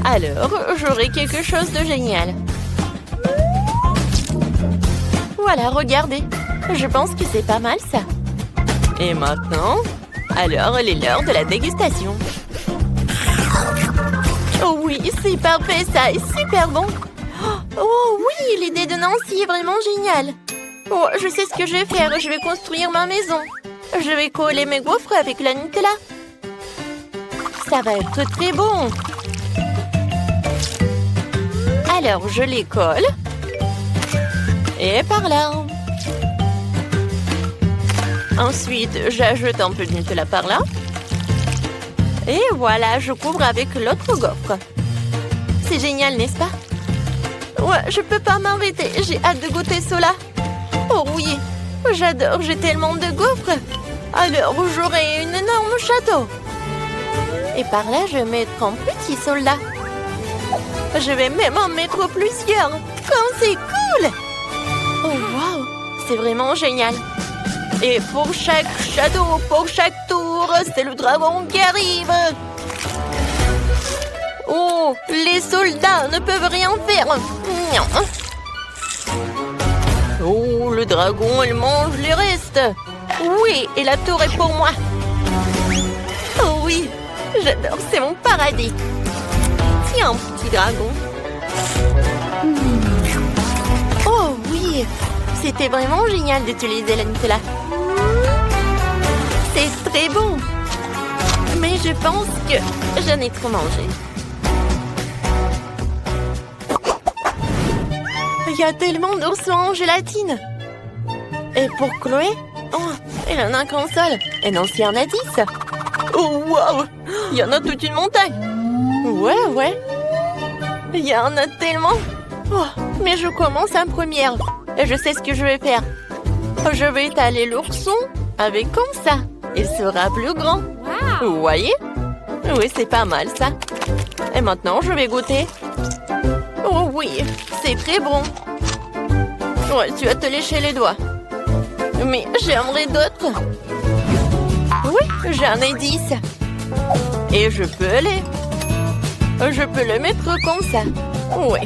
Alors, j'aurai quelque chose de génial. Voilà, regardez. Je pense que c'est pas mal, ça. Et maintenant, alors, il est l'heure de la dégustation. Oh oui, c'est parfait, ça est super bon. Oh oui, l'idée de Nancy est vraiment géniale. Oh, je sais ce que je vais faire. Je vais construire ma maison. Je vais coller mes gaufres avec la Nutella. Ça va être très bon. Alors, je les colle. Et par là. Ensuite, j'ajoute un peu de Nutella par là. Et voilà, je couvre avec l'autre gaufre. C'est génial, n'est-ce pas? Ouais, je peux pas m'arrêter. J'ai hâte de goûter cela. Oh oui, j'adore, j'ai tellement de gaufres. Alors, j'aurai un énorme château. Et par là, je vais mettre un petit soldat. Je vais même en mettre plusieurs. Comme c'est cool! Oh, wow! C'est vraiment génial. Et pour chaque château, pour chaque tour, c'est le dragon qui arrive. Oh, les soldats ne peuvent rien faire. Oh, le dragon, il mange les restes. Oui, et la tour est pour moi. Oh oui, j'adore, c'est mon paradis. Tiens, petit dragon. Oh oui, c'était vraiment génial d'utiliser la Nutella. C'est très bon. Mais je pense que j'en ai trop mangé. Il y a tellement d'oursons en gélatine. Et pour Chloé, oh, elle en a qu'un seul. Et Nancy en a 10. Oh, wow! Il y en a toute une montagne. Ouais. Il y en a tellement. Oh, mais je commence en première. Et je sais ce que je vais faire. Je vais étaler l'ourson avec comme ça. Il sera plus grand. Wow. Vous voyez? Oui, c'est pas mal ça. Et maintenant, je vais goûter. Oh oui, c'est très bon. Ouais, tu vas te lécher les doigts. Mais j'aimerais d'autres. Oui, j'en ai 10. Et je peux le mettre comme ça. Oui.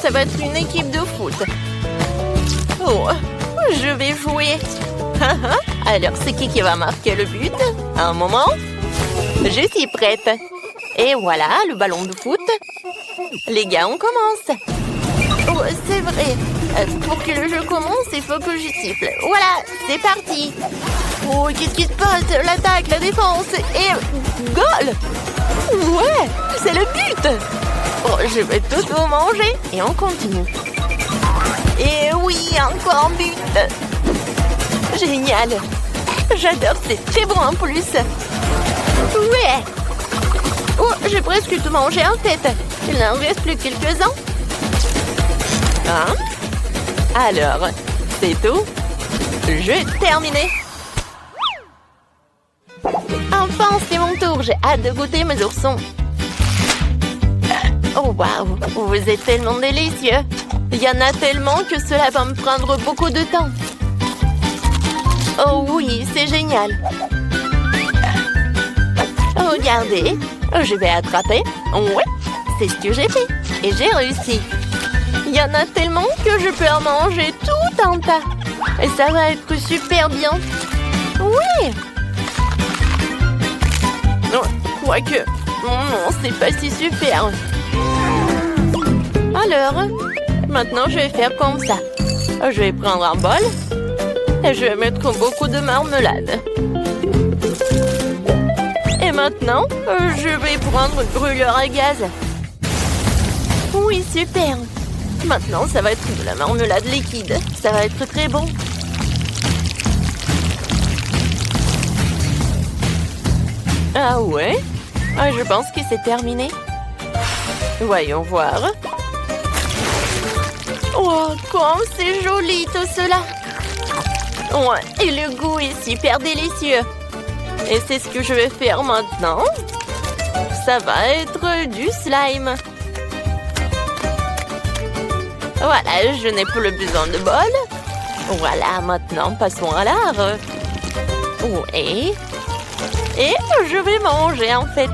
Ça va être une équipe de foot. Oh, je vais jouer. Alors, c'est qui va marquer le but? Un moment. Je suis prête. Et voilà, le ballon de foot. Les gars, on commence. Oh, c'est vrai. Pour que le jeu commence, il faut que j'y siffle. Voilà, c'est parti. Oh, qu'est-ce qui se passe? L'attaque, la défense et... goal! Ouais, c'est le but. Oh, je vais tout vous manger. Et on continue. Et oui, encore un but. Génial. J'adore, c'est très bon en plus. Ouais. Oh, j'ai presque tout mangé en fait. Il n'en reste plus quelques-uns. Hein? Alors, c'est tout. Jeu terminé. Enfin, c'est mon tour. J'ai hâte de goûter mes oursons. Oh, waouh. Vous êtes tellement délicieux. Il y en a tellement que cela va me prendre beaucoup de temps. Oh oui, c'est génial. Regardez, je vais attraper. Ouais, c'est ce que j'ai fait. Et j'ai réussi. Il y en a tellement que je peux en manger tout un tas. Et ça va être super bien. Oui. Non, quoique, non, c'est pas si super. Alors, maintenant je vais faire comme ça. Je vais prendre un bol. Et je vais mettre beaucoup de marmelade. Et maintenant, je vais prendre le brûleur à gaz. Oui, super. Maintenant, ça va être de la marmelade liquide. Ça va être très bon. Ah ouais? Ah, je pense que c'est terminé. Voyons voir. Oh, comme c'est joli tout cela. Ouais, et le goût est super délicieux. Et c'est ce que je vais faire maintenant. Ça va être du slime. Voilà, je n'ai plus besoin de bol. Voilà, maintenant, passons à l'art. Ouais. Et je vais manger, en fait.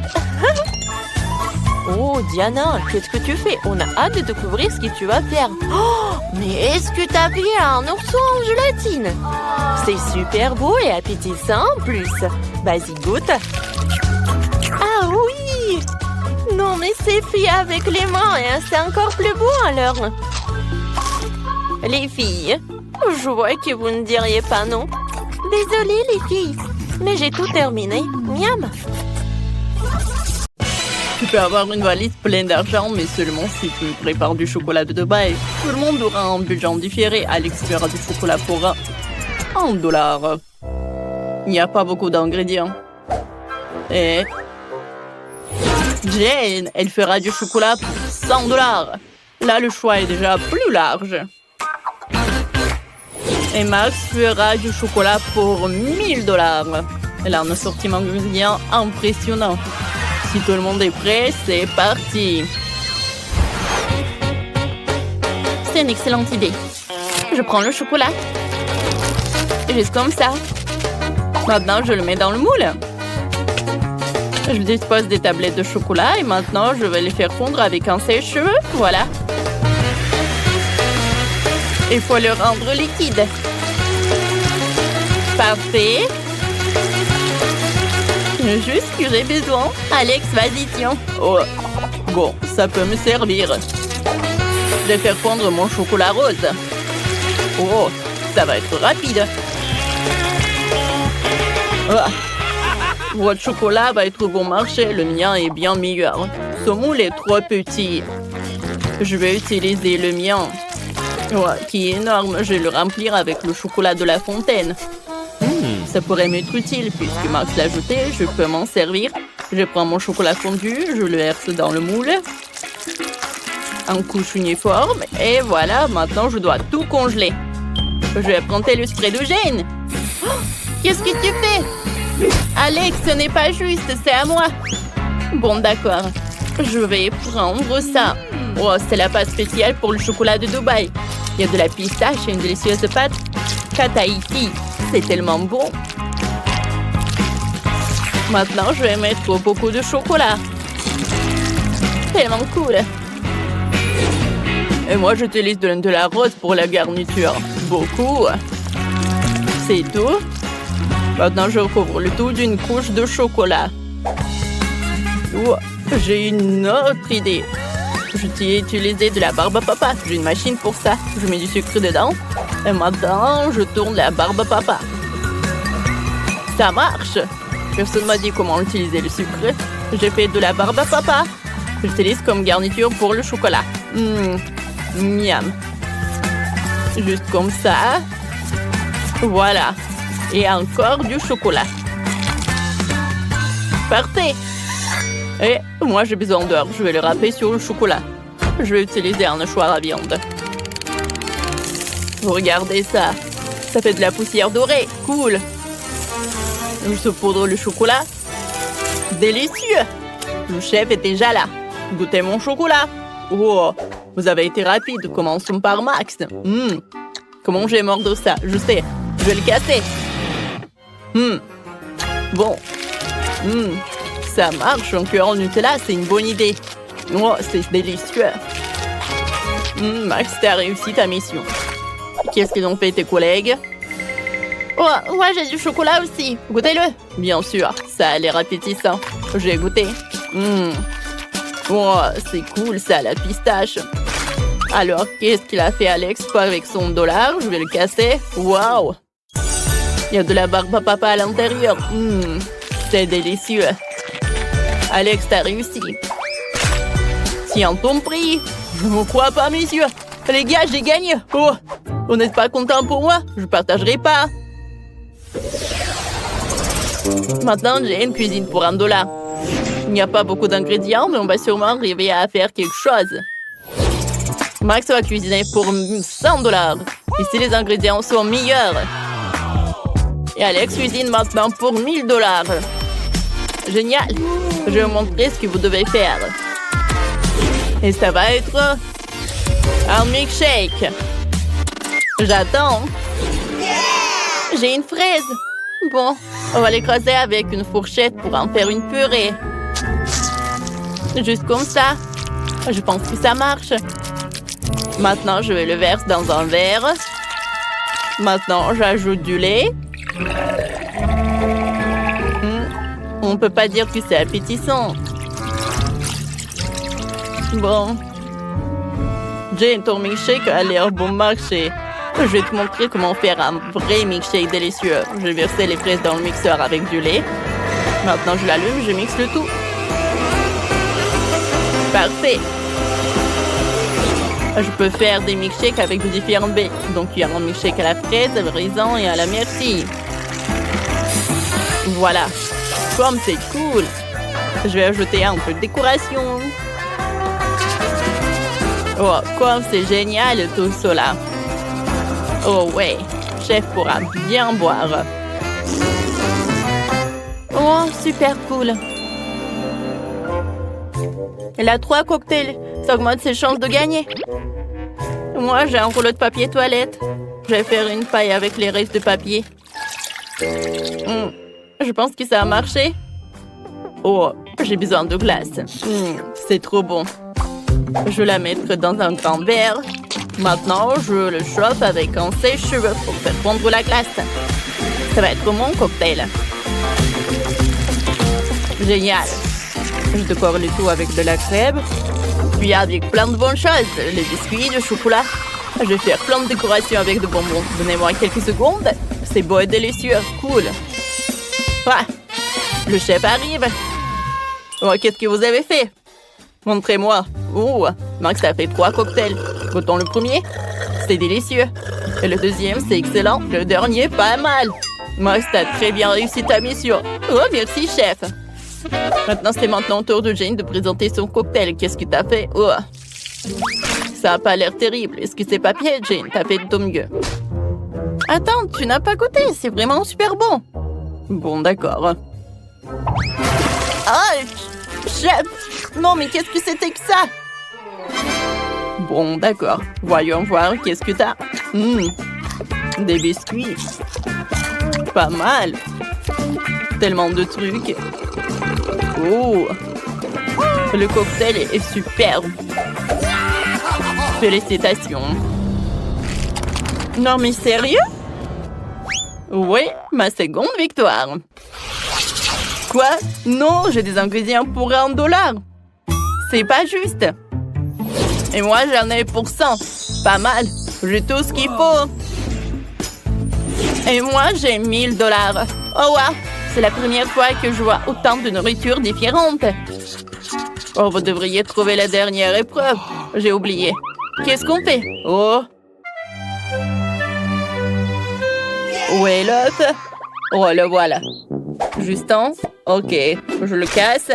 Oh, Diana, qu'est-ce que tu fais? On a hâte de découvrir ce que tu vas faire. Oh, mais est-ce que t'as vu un ourson en gélatine? C'est super beau et appétissant en plus. Vas-y, goûte. Ah oui! Non, mais c'est fait avec les mains et c'est encore plus beau alors. Les filles, je vois que vous ne diriez pas non. Désolée les filles, mais j'ai tout terminé. Miam! Tu peux avoir une valise pleine d'argent, mais seulement si tu prépares du chocolat de Dubaï. Tout le monde aura un budget différé. Alex fera du chocolat pour $1. Il n'y a pas beaucoup d'ingrédients. Et Jane, elle fera du chocolat pour $100. Là, le choix est déjà plus large. Et Max fera du chocolat pour $1000. Elle a un assortiment d'ingrédients impressionnant. Si tout le monde est prêt, c'est parti. C'est une excellente idée. Je prends le chocolat. Juste comme ça. Maintenant, je le mets dans le moule. Je dispose des tablettes de chocolat et maintenant, je vais les faire fondre avec un sèche-cheveux. Voilà. Il faut le rendre liquide. Parfait. Juste ce que j'ai besoin. Alex, vas-y, tiens. Oh, bon, ça peut me servir. Je vais faire fondre mon chocolat rose. Oh, ça va être rapide. Ah. Votre chocolat va être bon marché. Le mien est bien meilleur. Ce moule est trop petit. Je vais utiliser le mien. Ouais, qui est énorme. Je vais le remplir avec le chocolat de la fontaine. Ça pourrait m'être utile puisque Max l'a ajouté. Je peux m'en servir. Je prends mon chocolat fondu, je le verse dans le moule. En couche uniforme. Et voilà, maintenant je dois tout congeler. Je vais prendre le spray de Jane. Oh, qu'est-ce que tu fais? Alex, ce n'est pas juste, c'est à moi. Bon, d'accord. Je vais prendre ça. Oh, c'est la pâte spéciale pour le chocolat de Dubaï. Il y a de la pistache et une délicieuse pâte Tahiti. C'est tellement bon. Maintenant, je vais mettre beaucoup de chocolat. Tellement cool. Et moi, j'utilise de la rose pour la garniture. Beaucoup. C'est tout. Maintenant, je recouvre le tout d'une couche de chocolat. Oh, j'ai une autre idée. Je t'ai utilisé de la barbe à papa. J'ai une machine pour ça. Je mets du sucre dedans. Et maintenant, je tourne la barbe à papa. Ça marche. Personne m'a dit comment utiliser le sucre. J'ai fait de la barbe à papa. J'utilise comme garniture pour le chocolat. Miam. Juste comme ça. Voilà. Et encore du chocolat. Parfait. Et moi, j'ai besoin d'heures. Je vais le râper sur le chocolat. Je vais utiliser un hachoir à viande. Regardez ça. Ça fait de la poussière dorée. Cool. Je saupoudre le chocolat. Délicieux. Le chef est déjà là. Goûtez mon chocolat. Oh, vous avez été rapide. Commençons par Max. Comment j'ai mordre ça? Je sais. Je vais le casser. Bon. Ça marche. Un cœur en Nutella, c'est une bonne idée. Oh, c'est délicieux. Max, t'as réussi ta mission. Qu'est-ce qu'ils ont fait tes collègues? Oh, ouais, j'ai du chocolat aussi. Goûtez-le. Bien sûr, ça a l'air appétissant. J'ai goûté. Oh, c'est cool ça, la pistache. Alors, qu'est-ce qu'il a fait Alex avec son dollar? Je vais le casser. Waouh! Il y a de la barbe à papa à l'intérieur. C'est délicieux. Alex, t'as réussi. Tiens ton prix. Je ne crois pas, messieurs. Les gars, j'ai gagné. Oh, vous n'êtes pas content pour moi? Je ne partagerai pas. Maintenant, j'ai une cuisine pour $1. Il n'y a pas beaucoup d'ingrédients, mais on va sûrement arriver à faire quelque chose. Max va cuisiner pour $100. Ici, les ingrédients sont meilleurs. Et Alex cuisine maintenant pour $1000. Génial. Je vais vous montrer ce que vous devez faire. Et ça va être un milkshake. J'attends. J'ai une fraise. Bon, on va l'écraser avec une fourchette pour en faire une purée. Juste comme ça. Je pense que ça marche. Maintenant, je vais le verser dans un verre. Maintenant, j'ajoute du lait. On ne peut pas dire que c'est appétissant. Bon. Jane, ton milkshake a l'air bon marché. Je vais te montrer comment faire un vrai milkshake délicieux. Je vais verser les fraises dans le mixeur avec du lait. Maintenant, je l'allume, je mixe le tout. Parfait. Je peux faire des milkshakes avec de différents baies. Donc, il y a un milkshake à la fraise, à la raisin et à la myrtille. Voilà. Comme c'est cool. Je vais ajouter un peu de décoration. Oh, comme c'est génial tout cela. Oh ouais, chef pourra bien boire. Oh, super cool. Elle a 3 cocktails. Ça augmente ses chances de gagner. Moi, j'ai un rouleau de papier toilette. Je vais faire une paille avec les restes de papier. Je pense que ça a marché. Oh, j'ai besoin de glace. C'est trop bon. Je vais la mettre dans un grand verre. Maintenant, je le chauffe avec un sèche-cheveux pour faire fondre la glace. Ça va être mon cocktail. Génial. Je décore le tout avec de la crème. Puis avec plein de bonnes choses. Les biscuits, le chocolat. Je vais faire plein de décorations avec de bonbons. Donnez-moi quelques secondes. C'est beau et délicieux. Cool. Ah, le chef arrive. Oh, qu'est-ce que vous avez fait? Montrez-moi. Oh, Max a fait 3 cocktails. Goûtons le premier. C'est délicieux. Et le deuxième, c'est excellent. Le dernier, pas mal. Max, t'as très bien réussi ta mission. Oh, merci, chef. Maintenant, c'est maintenant au tour de Jane de présenter son cocktail. Qu'est-ce que t'as fait? Oh, ça a pas l'air terrible. Est-ce que c'est papier, Jane? T'as fait de ton mieux. Attends, tu n'as pas goûté. C'est vraiment super bon. Bon, d'accord. Ah, chef! Non, mais qu'est-ce que c'était que ça? Bon, d'accord. Voyons voir, qu'est-ce que t'as? Des biscuits. Pas mal. Tellement de trucs. Oh! Le cocktail est superbe. Félicitations. Non, mais sérieux? Oui, ma seconde victoire. Quoi? Non, j'ai des ingrédients pour $1. C'est pas juste. Et moi, j'en ai pour 100. Pas mal. J'ai tout ce qu'il faut. Et moi, j'ai $1000. Oh wow! C'est la première fois que je vois autant de nourriture différente. Oh, vous devriez trouver la dernière épreuve. J'ai oublié. Qu'est-ce qu'on fait? Oh! Où est l'autre? Oh, le voilà. Justin? Ok, je le casse.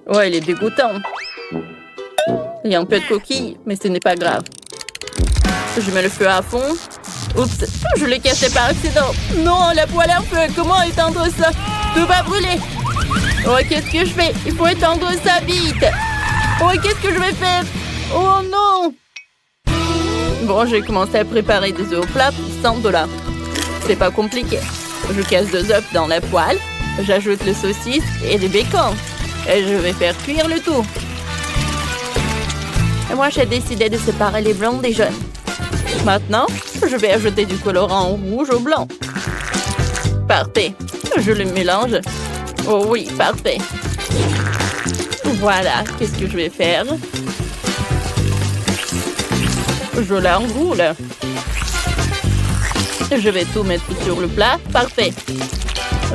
Oh, il est dégoûtant. Il y a un peu de coquille, mais ce n'est pas grave. Je mets le feu à fond. Oups, je l'ai cassé par accident. Non, la poêle à feu, comment éteindre ça? Tout va brûler. Oh, qu'est-ce que je fais? Il faut éteindre ça vite. Oh, qu'est-ce que je vais faire? Oh non! Bon, j'ai commencé à préparer des œufs au plat pour $100. C'est pas compliqué. Je casse 2 œufs dans la poêle. J'ajoute le saucisse et le bacon. Et je vais faire cuire le tout. Et moi, j'ai décidé de séparer les blancs des jaunes. Maintenant, je vais ajouter du colorant rouge au blanc. Parfait. Je le mélange. Oh oui, parfait. Voilà, qu'est-ce que je vais faire? Je l'enroule. Je vais tout mettre sur le plat. Parfait.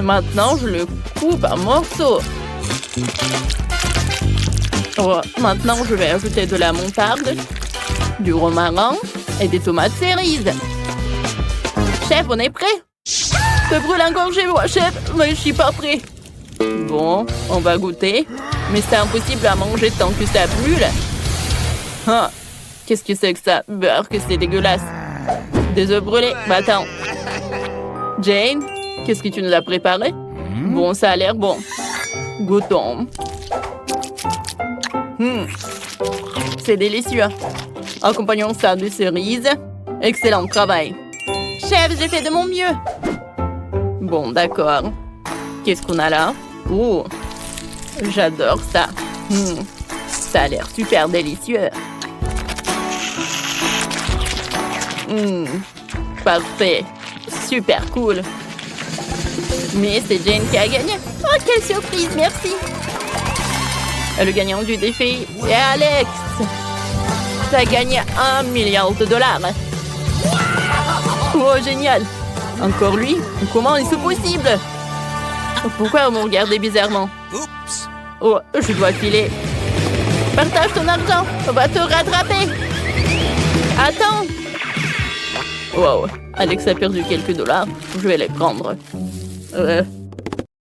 Maintenant, je le coupe en morceaux. Oh, maintenant, je vais ajouter de la moutarde, du romarin et des tomates cerises. Chef, on est prêt? Ça brûle encore chez moi, chef, mais je suis pas prêt. Bon, on va goûter. Mais c'est impossible à manger tant que ça brûle. Ah, qu'est-ce que c'est que ça? Beurre, que c'est dégueulasse. Des œufs brûlés. Bah attends. Jane, qu'est-ce que tu nous as préparé? Bon, ça a l'air bon. Goûtons. C'est délicieux. Accompagnons ça de cerises. Excellent travail. Chef, j'ai fait de mon mieux. Bon, d'accord. Qu'est-ce qu'on a là? Oh, j'adore ça. Ça a l'air super délicieux. Parfait. Super cool. Mais c'est Jane qui a gagné. Oh, quelle surprise, merci. Le gagnant du défi est Alex. Ça a gagné $1 milliard. Oh, génial. Encore lui? Comment est-ce possible? Pourquoi vous me regardez bizarrement? Oh, je dois filer. Partage ton argent. On va te rattraper. Attends. Wow, Alex a perdu quelques dollars. Je vais les prendre.